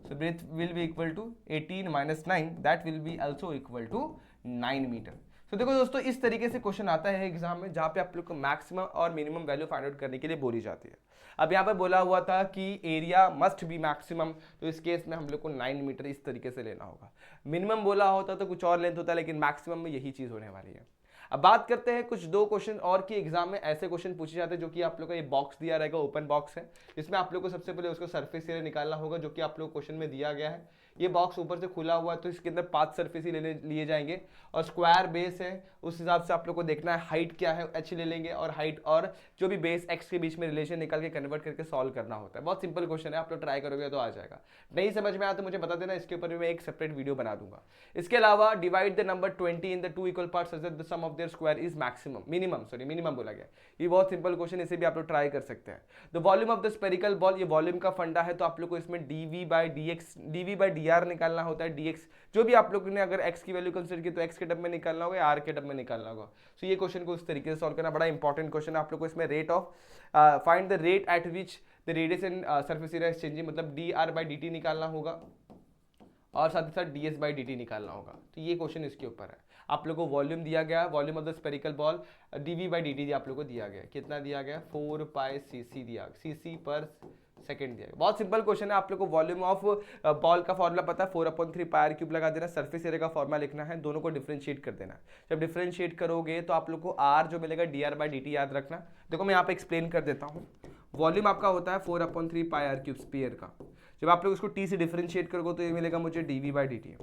[SPEAKER 1] so breadth will be equal to 18 - 9, that will be also equal to 9 metre. तो देखो दोस्तों, इस तरीके से क्वेश्चन आता है एग्जाम में, जहाँ पे आप लोग को मैक्सिमम और मिनिमम वैल्यू फाइंड आउट करने के लिए बोली जाती है। अब यहाँ पर बोला हुआ था कि एरिया मस्ट बी मैक्सिमम, तो इस केस में हम लोग को 9 मीटर इस तरीके से लेना होगा। मिनिमम बोला होता तो कुछ और लेंथ होता, लेकिन मैक्सिमम में यही चीज़ होने वाली है। अब बात करते हैं कुछ 2 क्वेश्चन और कि एग्जाम में ऐसे क्वेश्चन पूछे जाते हैं जो कि आप लोग का ये बॉक्स दिया रहेगा, ओपन बॉक्स है, जिसमें आप लोग को सबसे पहले उसको सरफेस एरिया निकालना होगा, जो कि आप लोग क्वेश्चन में दिया गया है। ये बॉक्स ऊपर से खुला हुआ है तो इसके अंदर 5 सरफेस ही लिए जाएंगे और स्क्वायर बेस है, उस हिसाब से आप लोग को देखना है हाइट क्या है, h ले लेंगे और हाइट और जो भी बेस x के बीच में रिलेशन निकाल के कन्वर्ट करके सॉल्व करना होता है। बहुत सिंपल क्वेश्चन है, आप लोग ट्राई करोगे तो आ जाएगा। नहीं समझ में आया तो मुझे बता देना, इसके ऊपर भी मैं एक सेपरेट वीडियो बना दूंगा। इसके अलावा divide the number 20 in the 2 equal parts such that the sum of their square is minimum बोला गया। ये बहुत सिंपल क्वेश्चन, इसे भी आप लोग ट्राई कर सकते हैं। The volume of the spherical ball, ये वॉल्यूम का फंडा है, तो आप लोग को इसमें dv/dr निकालना होता है, dx जो भी आप लोग ने अगर x की वैल्यू कंसीडर की तो x के टर्म में निकालना होगा, r के टर्म में निकालना होगा। सो ये क्वेश्चन को उस तरीके से सॉल्व करना बड़ा इंपॉर्टेंट क्वेश्चन है। आप लोग को इसमें rate of find the rate at which the radius and surface area is changing, मतलब dr/dt निकालना होगा और साथ ही साथ ds/dt निकालना होगा। तो ये क्वेश्चन इसके ऊपर है। आप लोग को वॉल्यूम दिया गया, volume of the spherical ball dv/dt आप लोग को दिया गया, कितना दिया गया, 4πcc दिया, cc पर सेकंड दिया गया। बहुत सिंपल क्वेश्चन है। आप लोग को वॉल्यूम ऑफ बॉल का फॉर्मूला पता है, 4/3 πr³ लगा देना, सरफेस एरिया का फॉर्मूला लिखना है, दोनों को डिफरेंशिएट कर देना। जब डिफरेंशिएट करोगे तो आप लोग को r जो मिलेगा dr/dt याद रखना। देखो मैं यहाँ पे एक्सप्लेन कर देता हूँ। वॉल्यूम आपका होता है 4/3 πr³ स्फीयर का, जब आप लोग इसको t से डिफरेंशिएट करोगे तो ये मिलेगा मुझे dv/dt।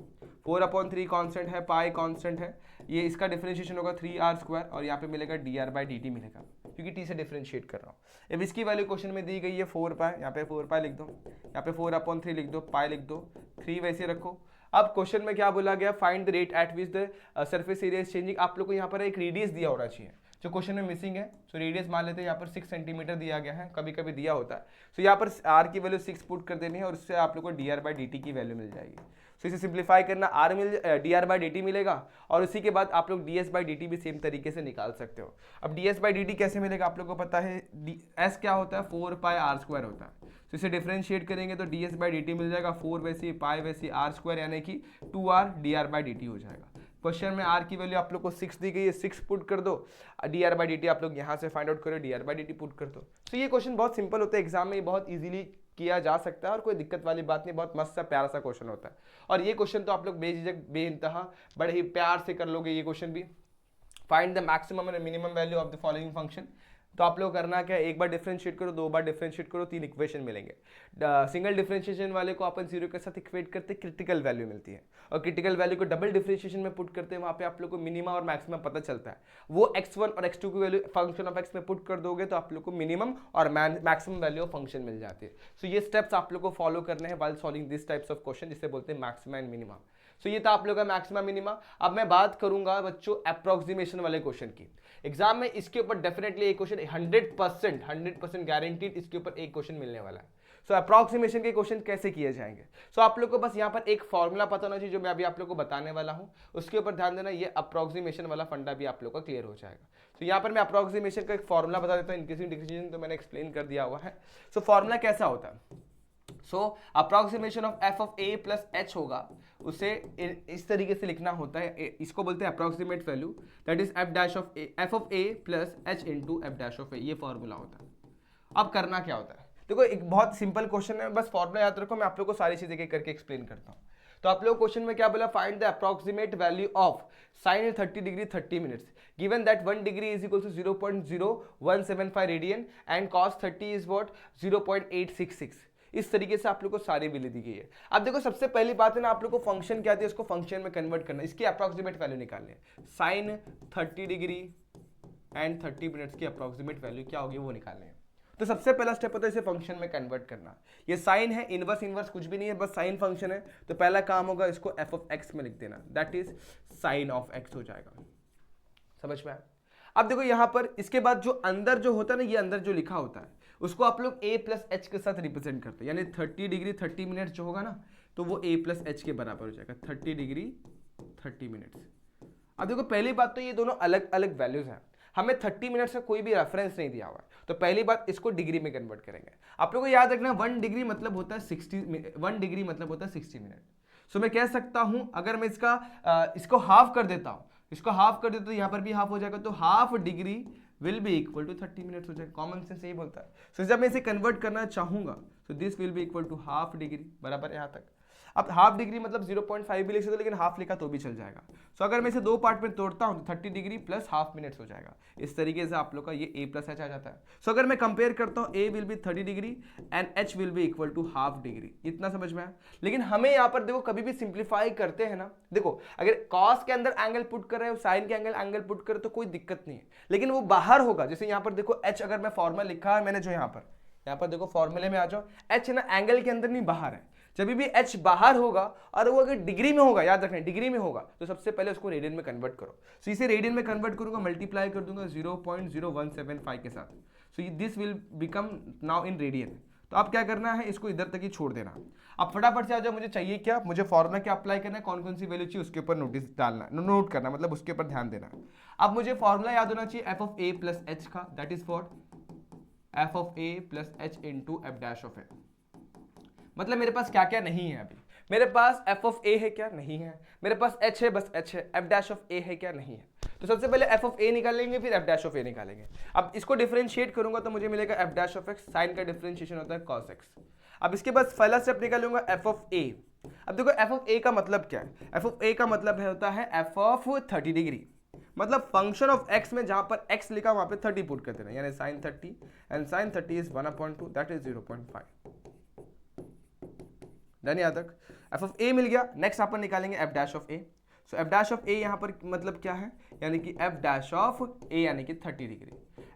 [SPEAKER 1] 4/3 कांस्टेंट है, पाई कांस्टेंट है, ये इसका डिफरेंशिएशन होगा 3r² और यहाँ पे मिलेगा dr/dt मिलेगा, क्योंकि t से डिफरेंशिएट कर रहा हूँ। अब इसकी वैल्यू क्वेश्चन में दी गई है 4 पाई, यहाँ पे 4 पाई लिख दो, यहाँ पे 4/3 लिख दो, पाई लिख दो, 3 वैसे रखो। अब क्वेश्चन में क्या बोला गया, find the rate at which the surface area is changing. आप लोग को यहाँ पर एक रेडियस दिया होना चाहिए जो क्वेश्चन में मिसिंग है। सो रेडियस मान लेते हैं यहाँ पर 6 सेंटीमीटर दिया गया है, कभी कभी दिया होता है। सो यहाँ पर r की वैल्यू 6 पुट कर देनी है और उससे आप लोग को dr/dt की वैल्यू मिल जाएगी। सो इसे सिंप्लीफाई करना, dr/dt मिलेगा और उसी के बाद आप लोग ds/dt भी सेम तरीके से निकाल सकते हो। अब ds/dt कैसे मिलेगा, आप लोग को पता है s क्या होता है, 4πr² होता है। तो इसे डिफरेंशिएट करेंगे तो ds/dt मिल जाएगा, 4 वैसे पाई वैसे r² यानी कि 2r dr/dt हो जाएगा। क्वेश्चन में r की वैल्यू आप लोग को 6 दी गई है, 6 पुट कर दो, dr/dt आप लोग यहाँ से फाइंड आउट करो, dr/dt पुट कर दो। तो ये क्वेश्चन बहुत सिंपल होता है, एग्जाम में ये बहुत इजीली किया जा सकता है और कोई दिक्कत वाली बात नहीं, बहुत मस्त सा प्यारा सा क्वेश्चन होता है। और ये क्वेश्चन तो आप लोग बेझिझक बेइंतहा बड़े ही प्यार से कर लोगे ये क्वेश्चन भी। Find the maximum and minimum value of the following function. तो आप लोग करना क्या है, एक बार डिफरेंशिएट करो, 2 बार डिफरेंशिएट करो, 3 इक्वेशन मिलेंगे। सिंगल डिफरेंशिएशन वाले को अपन 0 के साथ इक्वेट करते क्रिटिकल वैल्यू मिलती है और क्रिटिकल वैल्यू को डबल डिफरेंशिएशन में पुट करते हैं, वहाँ पे आप लोग को मिनिमम और मैक्सिमम पता चलता है। वो x1 और x2 की वैल्यू फंक्शन ऑफ x में पुट कर दोगे तो आप लोग को मिनिमम और मैक्सिमम वैल्यू ऑफ फंक्शन मिल जाती है। सो ये स्टेप्स आप लोग को फॉलो करने हैं while solving this types of question, जिसे बोलते हैं मैक्सिमा एंड मिनिमा। सो ये था आप लोग का मैक्सिमा मिनिमा। अब मैं बात करूंगा बच्चों अप्रोक्सीमेशन वाले क्वेश्चन की। एग्जाम में इसके ऊपर डेफिनेटली एक क्वेश्चन 100% गारंटीड इसके ऊपर एक क्वेश्चन मिलने वाला है। सो अप्रोक्सीमेशन के क्वेश्चन कैसे किए जाएंगे, सो आप लोग को बस यहाँ पर एक फॉर्मूला पता होना चाहिए जो मैं अभी आप लोग को बताने वाला हूँ, उसके ऊपर ध्यान देना। ये अप्रोक्सीमेशन वाला फंडा भी आप लोग का क्लियर हो जाएगा। तो यहाँ पर मैं अप्रोक्सीमेशन का एक फॉर्मूला बता देता हूँ, इंक्रीजिंग डिक्रीजिंग तो मैंने एक्सप्लेन कर दिया हुआ है। सो फॉर्मूला कैसा होता है, so approximation of f of a plus h होगा, उसे इस तरीके से लिखना होता है, इसको बोलते हैं approximate value, that is f of a plus h into f of a, ये फॉर्मूला होता है। अब करना क्या होता है, देखो एक बहुत सिंपल क्वेश्चन है, बस फॉर्मूला याद रखो, मैं आप लोग को सारी चीजें करके एक्सप्लेन करता हूँ। तो आप लोग क्वेश्चन में क्या बोला, find the approximate value of sine 30 degree 30 minutes given that 1 degree is equal to 0.0175 radian and cos 30 is what 0.866। इस तरीके से आप लोग को सारी वैल्यू दी गई है। अब देखो सबसे पहली बात है ना, आप लोग को फंक्शन क्या दी है उसको फंक्शन में कन्वर्ट करना, इसकी अप्रोक्सीमेट वैल्यू निकालनी है। साइन 30 डिग्री एंड 30 मिनट्स की अप्रोक्सीमेट वैल्यू क्या होगी वो निकालनी है। तो सबसे पहला स्टेप होता है इसे फंक्शन में कन्वर्ट करना। ये साइन है, इनवर्स कुछ भी नहीं है, बस साइन फंक्शन है। तो पहला काम होगा इसको एफ ऑफ एक्स में लिख देना, that is sine of x हो जाएगा। समझ में आया? अब देखो यहां पर इसके बाद जो अंदर जो होता है ना, ये अंदर जो लिखा होता है उसको आप लोग a प्लस एच के साथ रिप्रेजेंट करते हैं, यानी 30 डिग्री 30 मिनट जो होगा ना तो वो a प्लस एच के बराबर हो जाएगा, 30 डिग्री 30 मिनट्स। अब देखो पहली बात तो ये दोनों अलग अलग वैल्यूज हैं, हमें 30 मिनट्स का कोई भी रेफरेंस नहीं दिया हुआ है, तो पहली बात इसको डिग्री में कन्वर्ट करेंगे। आप लोगों को याद रखना 1 डिग्री मतलब होता है 60 मिनट। सो मैं कह सकता हूं अगर मैं इसको हाफ कर देता हूं, तो यहां पर भी हाफ हो जाएगा, तो half degree will be equal to 30 minutes हो जाएगा। कॉमन सेंस यही बोलता है। सो जब मैं इसे कन्वर्ट करना चाहूंगा तो this will be equal to half degree, बराबर यहां तक। अब हाफ डिग्री मतलब 0.5 भी लिख सकते हो, लेकिन हाफ लिखा तो भी चल जाएगा। सो अगर मैं इसे दो पार्ट में तोड़ता हूं तो 30 डिग्री प्लस हाफ मिनट्स हो जाएगा। इस तरीके से आप लोग का ये a प्लस एच आ जाता है। सो अगर मैं कंपेयर करता हूं a will be 30 degree and h will be equal to half degree, इतना समझ में आया। लेकिन हमें यहाँ पर देखो कभी भी सिंप्लीफाई करते हैं ना, देखो अगर कॉस के अंदर एंगल पुट कर रहे हो, साइन के एंगल पुट कर रहे हो तो कोई दिक्कत नहीं है, लेकिन वो बाहर होगा। जैसे यहाँ पर देखो h अगर मैं फॉर्मूला लिखा है मैंने, जो यहाँ पर देखो फॉर्मूले में आ जाओ, h ना एंगल के अंदर नहीं बाहर है। जब भी h बाहर होगा और वो अगर डिग्री में होगा, याद रखना डिग्री में होगा, तो सबसे पहले उसको रेडियन में कन्वर्ट करो। सो इसे रेडियन में कन्वर्ट करूंगा, मल्टीप्लाई कर दूंगा 0.0175 के साथ। So this will become now in radian. तो आप क्या करना है, इसको इधर तक ही छोड़ देना। अब फटाफट से आ जाओ, मुझे चाहिए क्या, मुझे फॉर्मूला क्या अप्लाई करना है, कौन कौन सी वैल्यू चाहिए उसके ऊपर नोट करना, मतलब उसके ऊपर ध्यान देना। अब मुझे फॉर्मूला याद होना चाहिए f of a plus h का, that is for f of a plus h into f dash of a. मतलब मेरे पास क्या क्या नहीं है, अभी मेरे पास एफ ऑफ ए है क्या, नहीं है। मेरे पास एच है, बस एच है। एफ डैश ऑफ ए है क्या, नहीं है। तो सबसे पहले एफ ऑफ ए निकालेंगे, फिर एफ डैश ऑफ ए निकालेंगे। अब इसको डिफरेंशिएट करूंगा तो मुझे मिलेगा f dash of x, sine का डिफरेंशिएशन होता है कॉस एक्स। अब इसके बाद पहला स्टेप निकालूंगा एफ ऑफ ए। अब देखो एफ ऑफ ए का मतलब क्या है, एफ ऑफ ए का मतलब होता है एफ ऑफ 30 डिग्री, मतलब फंक्शन ऑफ एक्स में जहां पर एक्स लिखा वहां पे 30 पुट कर देना, यानी sine 30 and sine 30 is 1/2, that is 0.5। Done यहाँ तक। एफ ऑफ ए मिल गया। नेक्स्ट अपन निकालेंगे f dash of a. So f dash of a यहाँ पर मतलब क्या है, यानी कि एफ डैश ऑफ ए यानी कि 30 डिग्री।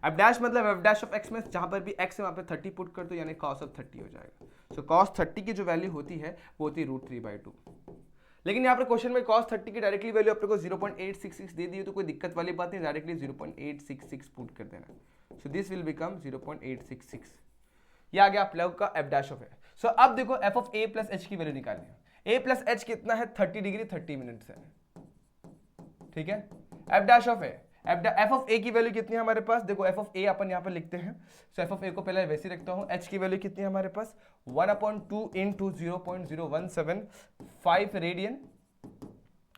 [SPEAKER 1] एफ डैश मतलब एफ डैश ऑफ एक्स में जहां पर भी एक्स है वहां पर 30 पुट कर दो, यानी कॉस ऑफ 30 हो जाएगा। सो कॉस 30 की जो वैल्यू होती है वो होती है √3/2। लेकिन यहाँ पर क्वेश्चन में cos 30 की डायरेक्टली वैल्यू आप लोग को 0.866 दे दी है, तो कोई दिक्कत वाली बात नहीं, डायरेक्टली 0.866 पुट कर देना। So this will become 0.866। ये आ गया आप लोग का एफ डैश ऑफ ए। सो अब देखो F of a plus H की वैल्यू निकालनी है। ए प्लस एच कितना है, 30 डिग्री 30 मिनट से, ठीक है। F dash of a, f of a की वैल्यू कितनी है हमारे पास, देखो एफ ऑफ ए अपन यहाँ पर लिखते हैं। सो एफ ऑफ ए को पहले वैसे रखता हूँ। एच की वैल्यू कितनी है हमारे पास, 1/2 इंटू 0.0175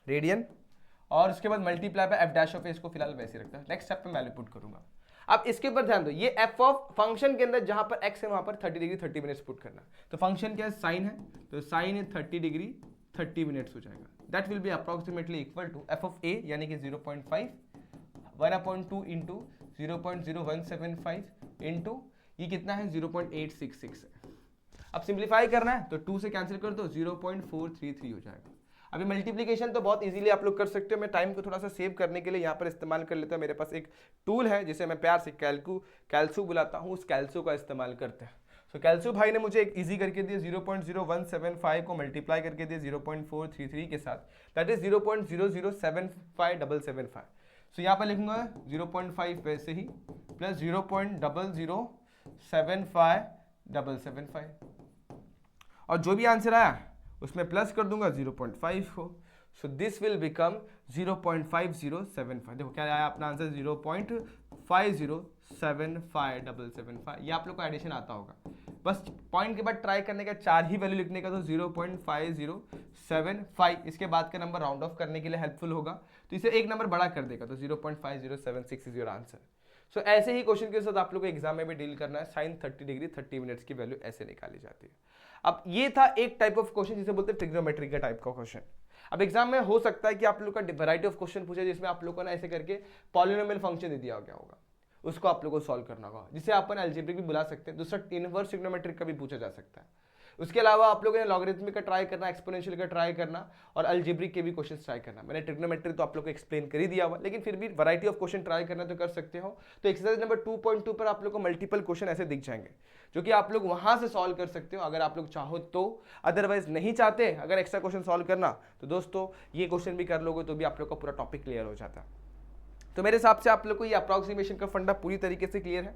[SPEAKER 1] रेडियन, और उसके बाद multiply by f dash of a, इसको फिलहाल वैसे रखता है। नेक्स्ट स्टेप पे वैल्यू पुट करूंगा। अब इसके ऊपर ध्यान दो, ये एफ ऑफ फंक्शन के अंदर जहां पर एक्स है वहां पर 30 डिग्री 30 मिनट्स पुट करना। तो फंक्शन क्या है, साइन है, तो साइन 30 डिग्री 30 मिनट्स हो जाएगा। That will be approximately equal to F of a यानी कि 0.5 1/2 इंटू 0.0175 इंटू ये कितना है 0.866 है। अब सिंप्लीफाई करना है तो 2 से कैंसिल कर दो, 0.433 हो जाएगा। अभी मल्टीप्लिकेशन तो बहुत इजीली आप लोग कर सकते हो। मैं टाइम को थोड़ा सा सेव करने के लिए यहाँ पर इस्तेमाल कर लेता हूँ। मेरे पास एक टूल है जिसे मैं प्यार से कैलसू बुलाता हूँ, उस कैलसू का इस्तेमाल करते हैं। सो कैलसू भाई ने मुझे एक इजी करके दिया, 0.0175 को मल्टीप्लाई करके दिया 0.433 के साथ, दैट इज 0.0075775। सो यहाँ पर लिखूंगा 0.5 वैसे ही प्लस 0.0075775, और जो भी आंसर आया उसमें प्लस कर दूंगा 0.5 को। So this will become 0.5075। देखो क्या आया अपना आंसर, 0.507575। ये आप लोग को एडिशन आता होगा, बस पॉइंट के बाद ट्राई करने का 4 ही वैल्यू लिखने का, तो 0.5075 इसके बाद का नंबर राउंड ऑफ करने के लिए हेल्पफुल होगा, तो इसे एक नंबर बड़ा कर देगा, तो 0.5076 इज योर आंसर। सो ऐसे ही क्वेश्चन के साथ आप लोग को एग्जाम में भी डील करना है। साइन 30 डिग्री 30 मिनट्स की वैल्यू ऐसे निकाली जाती है। अब ये था एक टाइप ऑफ क्वेश्चन जिसे बोलते हैं ट्रिग्नोमेट्री का टाइप का क्वेश्चन। अब एग्जाम में हो सकता है कि आप लोग का वैरायटी ऑफ क्वेश्चन पूछे जिसमें आप लोग को ना ऐसे करके पॉलिनोमियल फंक्शन दे दिया गया होगा, उसको आप लोग को सॉल्व करना होगा, जिसे अपन अलजेब्रिक भी बुला सकते हैं। दूसरा इनवर्स ट्रिग्नोमेट्रिक का भी पूछा जा सकता है। उसके अलावा आप लोगों ने लॉगरिथमिक का ट्राई करना, एक्सपोनेंशियल का ट्राई करना और अलजेब्रिक के भी क्वेश्चन ट्राई करना। मैंने ट्रिग्नोमेट्री तो आप लोग को एक्सप्लेन कर ही दिया हुआ, लेकिन फिर भी वैरायटी ऑफ क्वेश्चन ट्राई करना तो कर सकते हो। तो एक्सरसाइज नंबर 2.2 पर आप लोग को मल्टीपल क्वेश्चन ऐसे दिख जाएंगे जो कि आप लोग वहां से सॉल्व कर सकते हो अगर आप लोग चाहो तो। अदरवाइज नहीं चाहते अगर एक्स्ट्रा क्वेश्चन सॉल्व करना तो दोस्तों ये क्वेश्चन भी कर लोगे तो भी आप लोग का पूरा टॉपिक क्लियर हो जाता है। तो मेरे हिसाब से आप लोग को ये अप्रॉक्सीमेशन का फंडा पूरी तरीके से क्लियर है।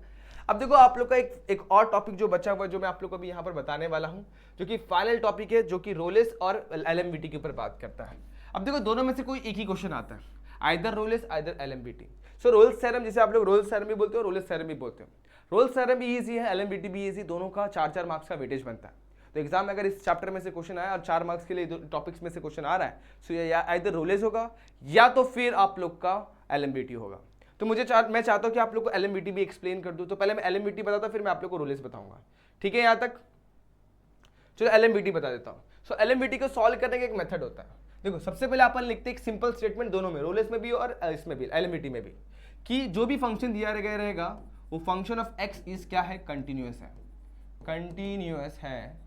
[SPEAKER 1] अब देखो आप लोग का एक और टॉपिक जो बचा हुआ है जो मैं आप लोग को भी यहाँ पर बताने वाला हूँ, जो कि फाइनल टॉपिक है, जो कि रोलेस और एलएमबीटी के ऊपर बात करता है। अब देखो दोनों में से कोई एक ही क्वेश्चन आता है, आइदर रोलेस आइदर एलएमबीटी। सो रोल्स थ्योरम, जिसे आप लोग रोल्स थ्योरम भी बोलते हो, रोलेस थ्योरम भी बोलते हो। रोल्स थ्योरम भी ईजी है, एलएमबीटी भी ईजी, दोनों का 4-4 मार्क्स का वेटेज बनता है। तो एग्जाम में अगर इस चैप्टर में से क्वेश्चन आया और 4 मार्क्स के लिए टॉपिक्स में से क्वेश्चन आ रहा है, सो या आइदर रोलेस होगा या तो फिर आप लोग का एलएमबीटी होगा। तो मैं चाहता हूं कि आप लोग को एलएमबीटी भी एक्सप्लेन कर दूं। तो पहले मैं एलएमबीटी बताता फिर मैं आप लोग को रोलेस बताऊंगा, ठीक है यहां तक? चलो एलएमबीटी बता देता हूं। सो एलएमबीटी को सॉल्व करने का एक मेथड होता है। देखो सबसे पहले अपन लिखते हैं एक सिंपल स्टेटमेंट दोनों में, रोलेस में भी और इसमें भी, एलएमबीटी में भी, कि जो भी फंक्शन दिया गया रहेगा वो फंक्शन ऑफ एक्स इज क्या है, कंटिन्यूअस है, कंटिन्यूअस है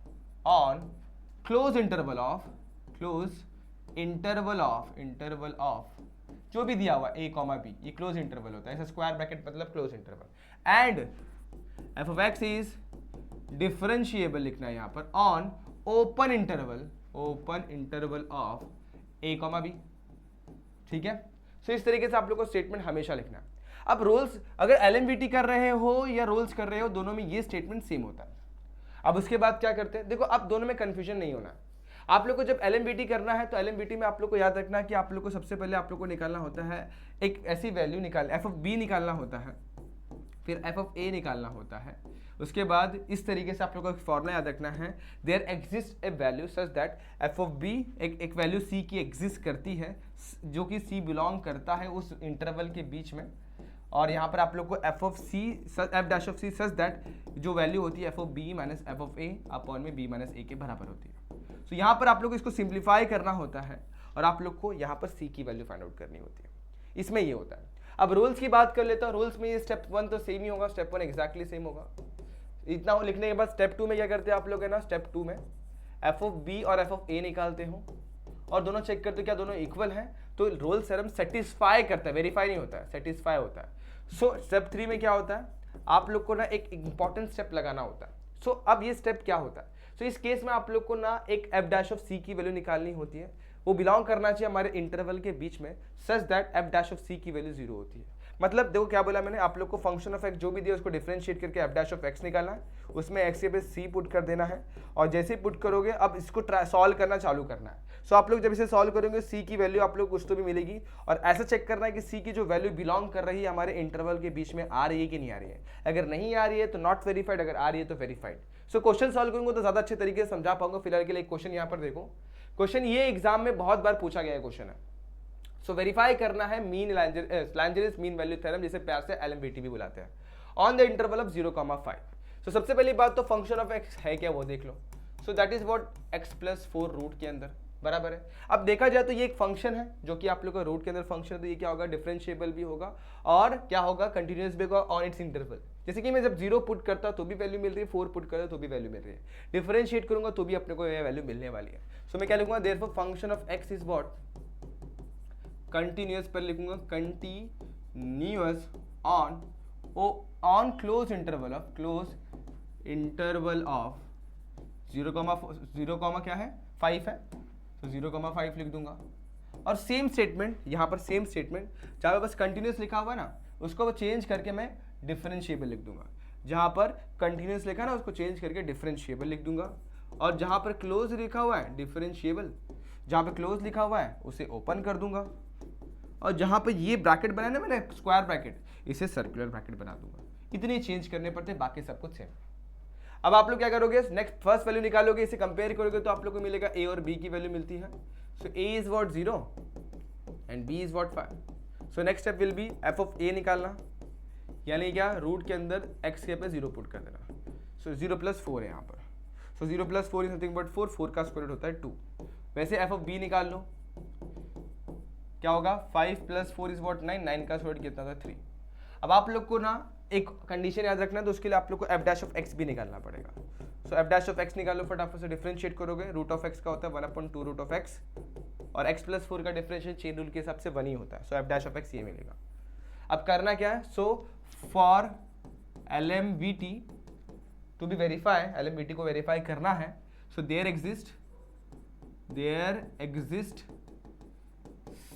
[SPEAKER 1] ऑन क्लोज इंटरवल ऑफ जो भी दिया हुआ a, b, ये क्लोज इंटरवल होता है, ऐसा स्क्वायर ब्रैकेट मतलब close interval, and f of x is differentiable लिखना है यहाँ पर on open interval of a, b, ठीक है। सो इस तरीके से आप लोग को स्टेटमेंट हमेशा लिखना है। अब रोल्स अगर एलएमबीटी कर रहे हो या रोल्स कर रहे हो, दोनों में ये स्टेटमेंट सेम होता है। अब उसके बाद क्या करते हैं, देखो अब दोनों में कंफ्यूजन नहीं होना है। आप लोग को जब एलएमबीटी करना है तो एलएमबीटी में आप लोग को याद रखना है कि आप लोग को सबसे पहले आप लोग को निकालना होता है एक ऐसी वैल्यू एफ ऑफ बी निकालना होता है, फिर एफ ऑफ ए निकालना होता है। उसके बाद इस तरीके से आप लोग को एक फॉर्मूला याद रखना है, there exist a value such that f of b एक वैल्यू सी की एग्जिस्ट करती है जो कि सी बिलोंग करता है उस इंटरवल के बीच में। और यहाँ पर आप लोग को f dash of c such that जो वैल्यू होती है f of B minus F of A upon में बी माइनस ए के बराबर होती है। तो यहाँ पर आप लोग को इसको सिंप्लीफाई करना होता है और आप लोग को यहाँ पर सी की वैल्यू फाइंड आउट करनी होती है। इसमें ये होता है। अब रूल्स की बात कर लेता हूँ। रूल्स में ये स्टेप 1 तो सेम ही होगा, स्टेप 1 एग्जैक्टली सेम होगा। इतना लिखने के बाद स्टेप 2 में क्या करते हैं आप लोग, है ना, स्टेप 2 में एफ ऑफ बी और एफ ऑफ ए निकालते हो और दोनों चेक करते हो क्या दोनों इक्वल हैं। तो रोल्स थ्योरम सेटिस्फाई करता है, वेरीफाई नहीं होता है, सेटिस्फाई होता है। सो स्टेप 3 में क्या होता है, आप लोग को ना एक इंपॉर्टेंट स्टेप लगाना होता है। सो अब ये स्टेप क्या होता है, सो इस केस में आप लोग को ना एक एफ डैश ऑफ सी की वैल्यू निकालनी होती है, वो बिलोंग करना चाहिए हमारे इंटरवल के बीच में such that f dash of c की वैल्यू 0 होती है। मतलब देखो क्या बोला मैंने, आप लोग को फंक्शन ऑफ एक्स जो भी दिया उसको डिफरेंशिएट करके एफ डैश ऑफ एक्स निकालना है, उसमें एक्स के पे सी पुट कर देना है और जैसे ही पुट करोगे अब इसको सॉल्व करना चालू करना है। सो आप लोग जब इसे सॉल्व करोगे सी की वैल्यू आप लोग कुछ तो भी मिलेगी और ऐसा चेक करना है कि सी की जो वैल्यू बिलोंग कर रही है हमारे इंटरवल के बीच में आ रही है कि नहीं आ रही है। अगर नहीं आ रही है तो नॉट वेरीफाइड, अगर आ रही है तो वेरीफाइड। सो क्वेश्चन सॉल्व करूंगा तो ज्यादा अच्छे तरीके से समझा पाऊंगा। फिलहाल के लिए क्वेश्चन यहाँ पर देखो, क्वेश्चन ये एग्जाम में बहुत बार पूछा गया क्वेश्चन है। सो वेरीफाई करना है लैंजरेस मीन वैल्यू थ्योरम, जिसे प्यार से एलएमबीटी भी बुलाते हैं, ऑन द इंटरवल ऑफ 0,5। सो सबसे पहली बात तो फंक्शन ऑफ एक्स है क्या वो देख लो। So that is what x plus 4 root के अंदर बराबर है। अब देखा जाए तो ये एक फंक्शन है जो कि आप लोग का रूट के अंदर फंक्शन है, तो ये क्या होगा, डिफरेंशिएबल भी होगा और क्या होगा, कंटिन्यूअस भी होगा ऑन इट्स इंटरवल। जैसे कि मैं जब 0 पुट करता तो भी वैल्यू मिल रही है, 4 पुट करता तो भी वैल्यू मिल रही है, डिफरेंशिएट करूंगा तो भी अपने को ये वैल्यू मिलने वाली है। सो मैं क्या लिखूंगा, therefore function of x is what, continuous पर लिखूंगा continuous on close interval of 0, क्या है 5 है, तो 0,5 लिख दूंगा। और सेम स्टेटमेंट यहाँ पर, सेम स्टेटमेंट जहाँ पर बस कंटिन्यूअस लिखा हुआ है ना उसको चेंज करके मैं डिफरेंशिएबल लिख दूंगा। जहाँ पर कंटिन्यूअस लिखा है ना उसको चेंज करके डिफरेंशिएबल लिख दूंगा और जहाँ पर क्लोज लिखा हुआ है डिफरेंशिएबल, जहाँ पर क्लोज लिखा हुआ है उसे ओपन कर दूंगा और जहाँ पर ये ब्रैकेट बनाया ना मैंने स्क्वायर ब्रैकेट, इसे सर्कुलर ब्रैकेट बना दूंगा। इतने चेंज करने पड़ते, बाकी सब कुछ सेम। अब आप लोग क्या करोगे, नेक्स्ट फर्स्ट वैल्यू निकालोगे, इसे कंपेयर करोगे तो आप लोग को मिलेगा ए और बी की वैल्यू मिलती है। So a is what 0 and b is what 5। So next step will be f of a निकालना, यानी क्या, रूट के अंदर x के पे 0 पुट कर देना। सो 0 + 4 है यहाँ पर। सो 0 + 4 इज नथिंग बट 4, 4 का स्क्वायर रूट होता है 2। वैसे एफ ऑफ बी निकाल लो, क्या होगा, 5 + 4 इज वॉट 9, 9 का स्क्वायर कितना था 3। अब आप लोग को ना एक कंडीशन याद रखना है, तो उसके लिए आप लोग को f' भी निकालना पड़ेगा। सो f' निकालो, फटाफट से डिफरेंशिएट करोगे, √(x) का होता है 1/2 √(x), और x + 4 का डिफरेंशिएट चेन रूल के हिसाब से 1 ही होता है। सो f' ये मिलेगा। अब करना क्या है, so for LMVT to be verify, LMVT को वेरीफाई करना है, so there exist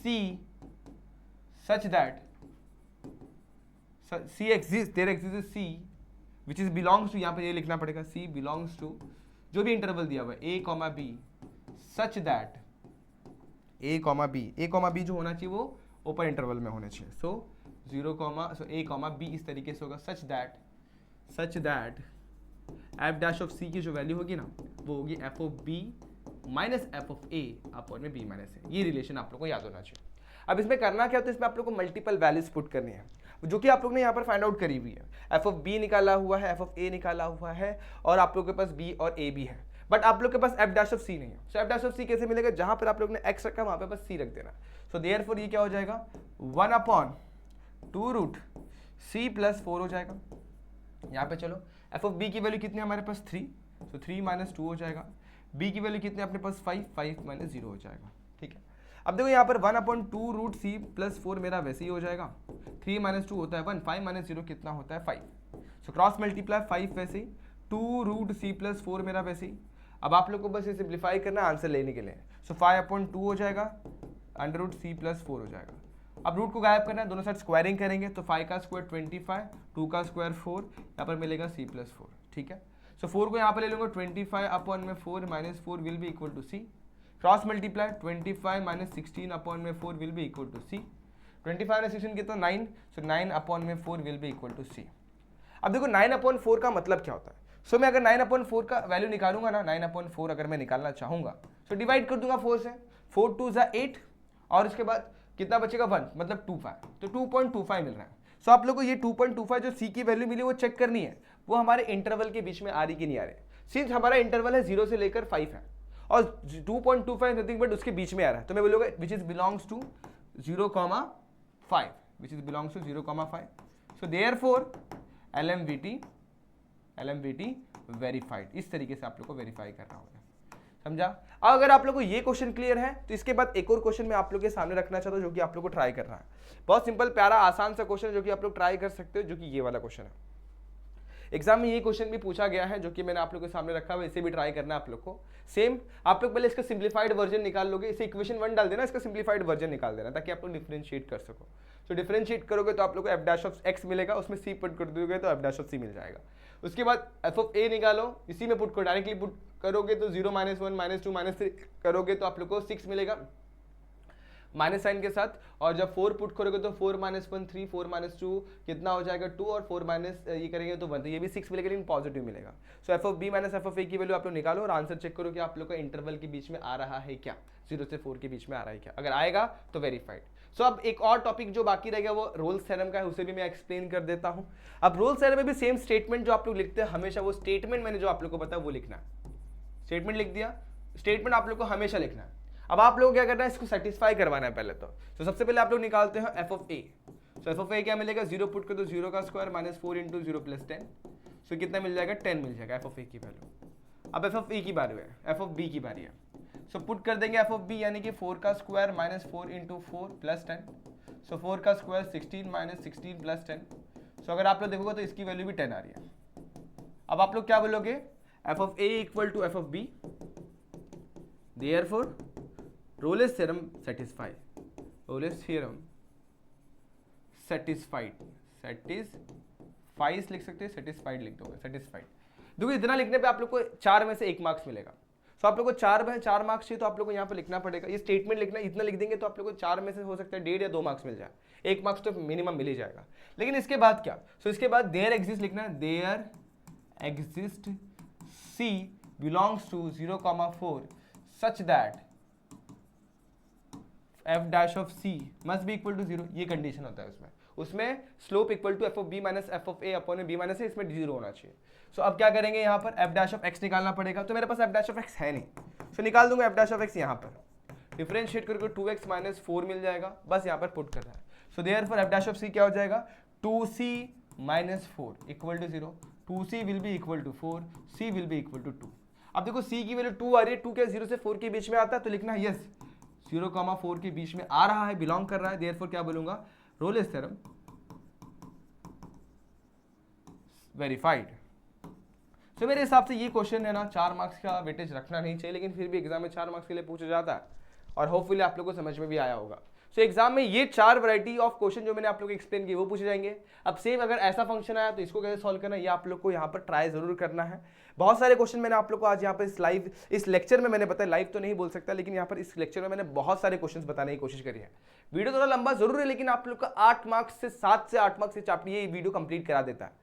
[SPEAKER 1] C such that there exists C which is belongs to, यहाँ पे ये लिखना पड़ेगा, C belongs to जो भी इंटरवल दिया हुआ है A, B such that A, B जो होना चाहिए वो ओपन इंटरवल में होना चाहिए। सो A, B इस तरीके से होगा, such that f' की जो वैल्यू होगी ना वो होगी f of B minus f of A upon में B माइनस A। ये रिलेशन आप लोग को याद होना चाहिए। अब इसमें करना क्या होता है, इसमें आप लोग को मल्टीपल वैल्यूज पुट करनी है, जो कि आप लोग ने यहाँ पर फाइंड आउट करी हुई है। f of B निकाला हुआ है, f of A निकाला हुआ है, और आप लोग के पास B और A भी है, बट आप लोग के पास f' नहीं है। सो f' कैसे मिलेगा, जहां पर आप लोग ने x रखा वहां पे बस C रख देना। सो देयरफॉर ये क्या हो जाएगा, 1/2 रूट C + 4 हो जाएगा। यहाँ पे चलो f of B की वैल्यू कितनी है हमारे पास 3, सो 3 - 2 हो जाएगा। B की वैल्यू कितनी है अपने पास 5, 5 - 0 हो जाएगा। ठीक है, अब देखो यहाँ पर 1/2 रूट C + 4 मेरा वैसे ही हो जाएगा, 3 - 2 होता है 1, 5 - 0 कितना होता है 5। सो क्रॉस मल्टीप्लाई 5 वैसे ही, 2 रूट C + 4 मेरा वैसे ही। अब आप लोग को बस ये सिंप्लीफाई करना आंसर लेने के लिए। सो 5/2 हो जाएगा, √C + 4 हो जाएगा। अब रूट को गायब करना है, दोनों साइड स्क्वायरिंग करेंगे, तो 5 का स्क्वायर 25, 2 का स्क्वायर 4, यहाँ पर मिलेगा C + 4। ठीक है, सो 4 को यहाँ पर ले लूँगा, 25/4 - 4 will be equal to C। Cross multiply 25 - 16/4 will be equal to C। 25 - 16 कितना 9, so 9/4 will be equal to C। अब देखो 9/4 का मतलब क्या होता है। सो मैं अगर 9/4 का वैल्यू निकालूंगा ना, 9/4 अगर मैं निकालना चाहूंगा, सो डिवाइड कर दूंगा 4 से, 4 2 = 8, और उसके बाद कितना बचेगा 1, मतलब 25, तो 2.25 मिल रहा है। सो आप लोग को ये 2.25 जो C की वैल्यू मिली वो चेक करनी है, वो हमारे इंटरवल के बीच में आ रही कि नहीं आ रही। सिंस हमारा इंटरवल है 0 से लेकर 5 है, और 2.25 नथिंग बट उसके बीच में आ रहा है, तो मैं बोलूँगा which is belongs to 0,5, which is belongs to 0,5। So therefore LMVT verified. इस तरीके से आप लोग को वेरीफाई करना होगा, समझा। अगर आप लोग को ये क्वेश्चन क्लियर है, तो इसके बाद एक और क्वेश्चन मैं आप लोग के सामने रखना चाहता हूँ, जो कि आप लोग को ट्राई करना है। बहुत सिंपल, प्यारा, आसान सा क्वेश्चन जो कि आप लोग ट्राई कर सकते हो, जो कि ये वाला क्वेश्चन है। एग्जाम में ये क्वेश्चन भी पूछा गया है, जो कि मैंने आप लोग के सामने रखा हुआ है, इसे भी ट्राई करना है आप लोग को। सेम आप लोग पहले इसका सिंप्लीफाइड वर्जन निकाल लोगे, इसे इक्वेशन 1 डाल देना, इसका सिंप्लीफाइड वर्जन निकाल देना, ताकि आप लोग डिफरेंशिएट कर सको। तो डिफरेंशिएट करोगे तो आप लोग को f' मिलेगा, उसमें C पुट कर दोगे तो f' मिल जाएगा। उसके बाद f of A निकालो, इसी में पुट करो, डायरेक्टली पुट करोगे तो 0 - 1 - 2 - 3 करोगे तो आप लोग को 6 मिलेगा माइनस साइन के साथ, और जब 4 पुट करोगे तो 4 - 1 3, 4 - 2 कितना हो जाएगा 2, और 4 माइनस ये करेंगे तो 1, तो ये भी 6 मिलेगा, लेकिन पॉजिटिव मिलेगा। सो f of B - f of A की वैल्यू आप लोग निकालो और आंसर चेक करो कि आप लोग का इंटरवल के बीच में आ रहा है क्या, 0 से 4 के बीच में आ रहा है क्या। अगर आएगा तो वेरीफाइड। सो अब एक और टॉपिक जो बाकी रहेगा वो रोल्स थ्योरम का है, उसे भी मैं एक्सप्लेन कर देता हूं। अब रोल्स थ्योरम में भी सेम स्टेटमेंट जो आप लोग लिखते हैं हमेशा, वो स्टेटमेंट मैंने जो आप लोग को बताया वो लिखना है। स्टेटमेंट लिख दिया, स्टेटमेंट आप लोग को हमेशा लिखना है। अब आप लोग क्या करना है, इसको सेटिस्फाई करवाना है पहले तो सबसे पहले आप लोग निकालते हैं f of A। So f of A क्या मिलेगा, 0 पुट कर दो, 0 का स्क्वायर -4 × 0 + 10, सो कितना मिल जाएगा 10 मिल जाएगा f of A की वैल्यू। अब f of A की बारी है, f of B की बारी है। सो पुट कर देंगे f of B, यानी कि 4 का स्क्वायर -4 × 4 + 10, सो 4 का स्क्वायर 16 - 16 + 10। सो अगर आप लोग देखोगे तो इसकी वैल्यू भी 10 आ रही है। अब आप लोग क्या बोलोगे, f of A = f of B, therefore Rolle's theorem satisfy, Rolle's theorem satisfied लिख सकते हैं, सेटिस्फाइड लिख दोगे, सेटिस्फाइड। देखो इतना लिखने पे आप लोग को 4 में से 1 मार्क्स मिलेगा। सो आप लोग को 4 में 4 मार्क्स चाहिए तो आप लोग को यहाँ पे लिखना पड़ेगा, ये स्टेटमेंट लिखना, इतना लिख देंगे तो आप लोग को 4 में से हो सकता है 1.5 या 2 मार्क्स मिल जाए, 1 मार्क्स तो मिनिमम मिल ही जाएगा। लेकिन इसके बाद क्या, सो इसके बाद देयर एग्जिस्ट लिखना है, there exist C belongs to 0,4 such that f' of C must be equal to 0, ये कंडीशन होता है उसमें। उसमें slope equal to F of B minus F of A upon B minus A, इसमें zero होना चाहिए। सो अब क्या करेंगे यहाँ पर एफ डैश ऑफ एक्स निकालना पड़ेगा, तो मेरे पास एफ डैश ऑफ एक्स है नहीं, सो निकाल दूंगा एफ डैश ऑफ एक्स यहाँ पर, डिफरेंशिएट करके 2x माइनस 4 मिल जाएगा, बस यहाँ पर पुट करना है। So therefore F dash of C क्या हो जाएगा, 2c minus 4 equal to 0, 2c will be equal to 4, c will be equal to 2। अब देखो c की वैल्यू 2 आ रही है, 2 क्या 0 से 4 के बीच में आता है, तो लिखना है यस 0,4 के बीच में आ रहा है, बिलोंग कर रहा है, देयरफॉर क्या बोलूंगा, रोलेस थ्योरम वेरीफाइड। तो मेरे हिसाब से ये क्वेश्चन है ना 4 मार्क्स का वेटेज रखना नहीं चाहिए, लेकिन फिर भी एग्जाम में 4 मार्क्स के लिए पूछा जाता है और होपफुली आप लोगों को समझ में भी आया होगा। सो एग्जाम में ये 4 वैरायटी ऑफ क्वेश्चन जो मैंने आप लोगों को एक्सप्लेन किए वो पूछे जाएंगे। अब सेम अगर ऐसा फंक्शन आया तो इसको कैसे सॉल्व करना है, ये आप लोग को यहाँ पर ट्राई जरूर करना है। बहुत सारे क्वेश्चन मैंने आप लोग को आज यहाँ पर इस लेक्चर में मैंने बताया, लाइव तो नहीं बोल सकता, लेकिन यहाँ पर इस लेक्चर में मैंने बहुत सारे क्वेश्चन बताने की कोशिश करी है। वीडियो थोड़ा लंबा जरूर है, लेकिन आप लोग का 8 मार्क्स से 7 से 8 मार्क्स से चैप्टर ये वीडियो कंप्लीट करा देता है।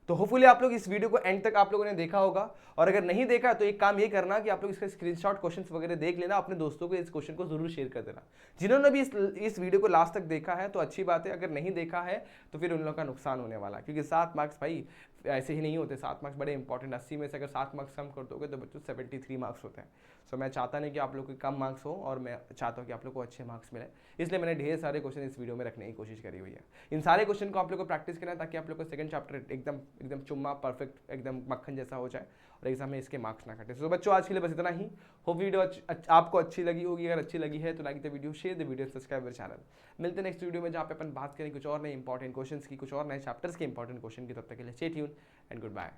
[SPEAKER 1] तो होपफुली आप लोग इस वीडियो को एंड तक आप लोगों ने देखा होगा, और अगर नहीं देखा तो एक काम ये करना कि आप लोग इसका स्क्रीनशॉट क्वेश्चंस वगैरह देख लेना, अपने दोस्तों को इस क्वेश्चन को जरूर शेयर कर देना। जिन्होंने भी इस वीडियो को लास्ट तक देखा है तो अच्छी बात है, अगर नहीं देखा है तो फिर उन लोगों का नुकसान होने वाला है, क्योंकि 7 मार्क्स भाई ऐसे ही नहीं होते, 7 मार्क्स बड़े इंपॉर्टेंट। 80 में से अगर 7 मार्क्स कम कर दोगे तो बच्चों 73 मार्क्स होते हैं। सो मैं चाहता नहीं कि आप लोग को कम मार्क्स हो, और मैं चाहता हूँ कि आप लोग को अच्छे मार्क्स मिले, इसलिए मैंने ढेर सारे क्वेश्चन इस वीडियो में रखने की कोशिश करी हुई है। इन सारे क्वेश्चन को आप लोग को प्रैक्टिस करना है, ताकि आप लोग को सेकंड चैप्टर एकदम चुम्मा परफेक्ट एकदम मक्खन जैसा हो जाए और एग्जाम में इसके मार्क्स ना कटे। तो बच्चों आज के लिए बस इतना ही। होप वीडियो आपको अच्छी लगी होगी, अगर अच्छी लगी है तो like the video, share the video, subscribe मेरे चैनल। मिलते हैं नेक्स्ट वीडियो में, जहाँ पे अपन बात करें कुछ और नए इंपॉर्टेंट क्वेश्चंस की, कुछ और नए चैप्टर्स के इंपॉर्टेंट क्वेश्चन की। तब तक के लिए stay tune and good bye.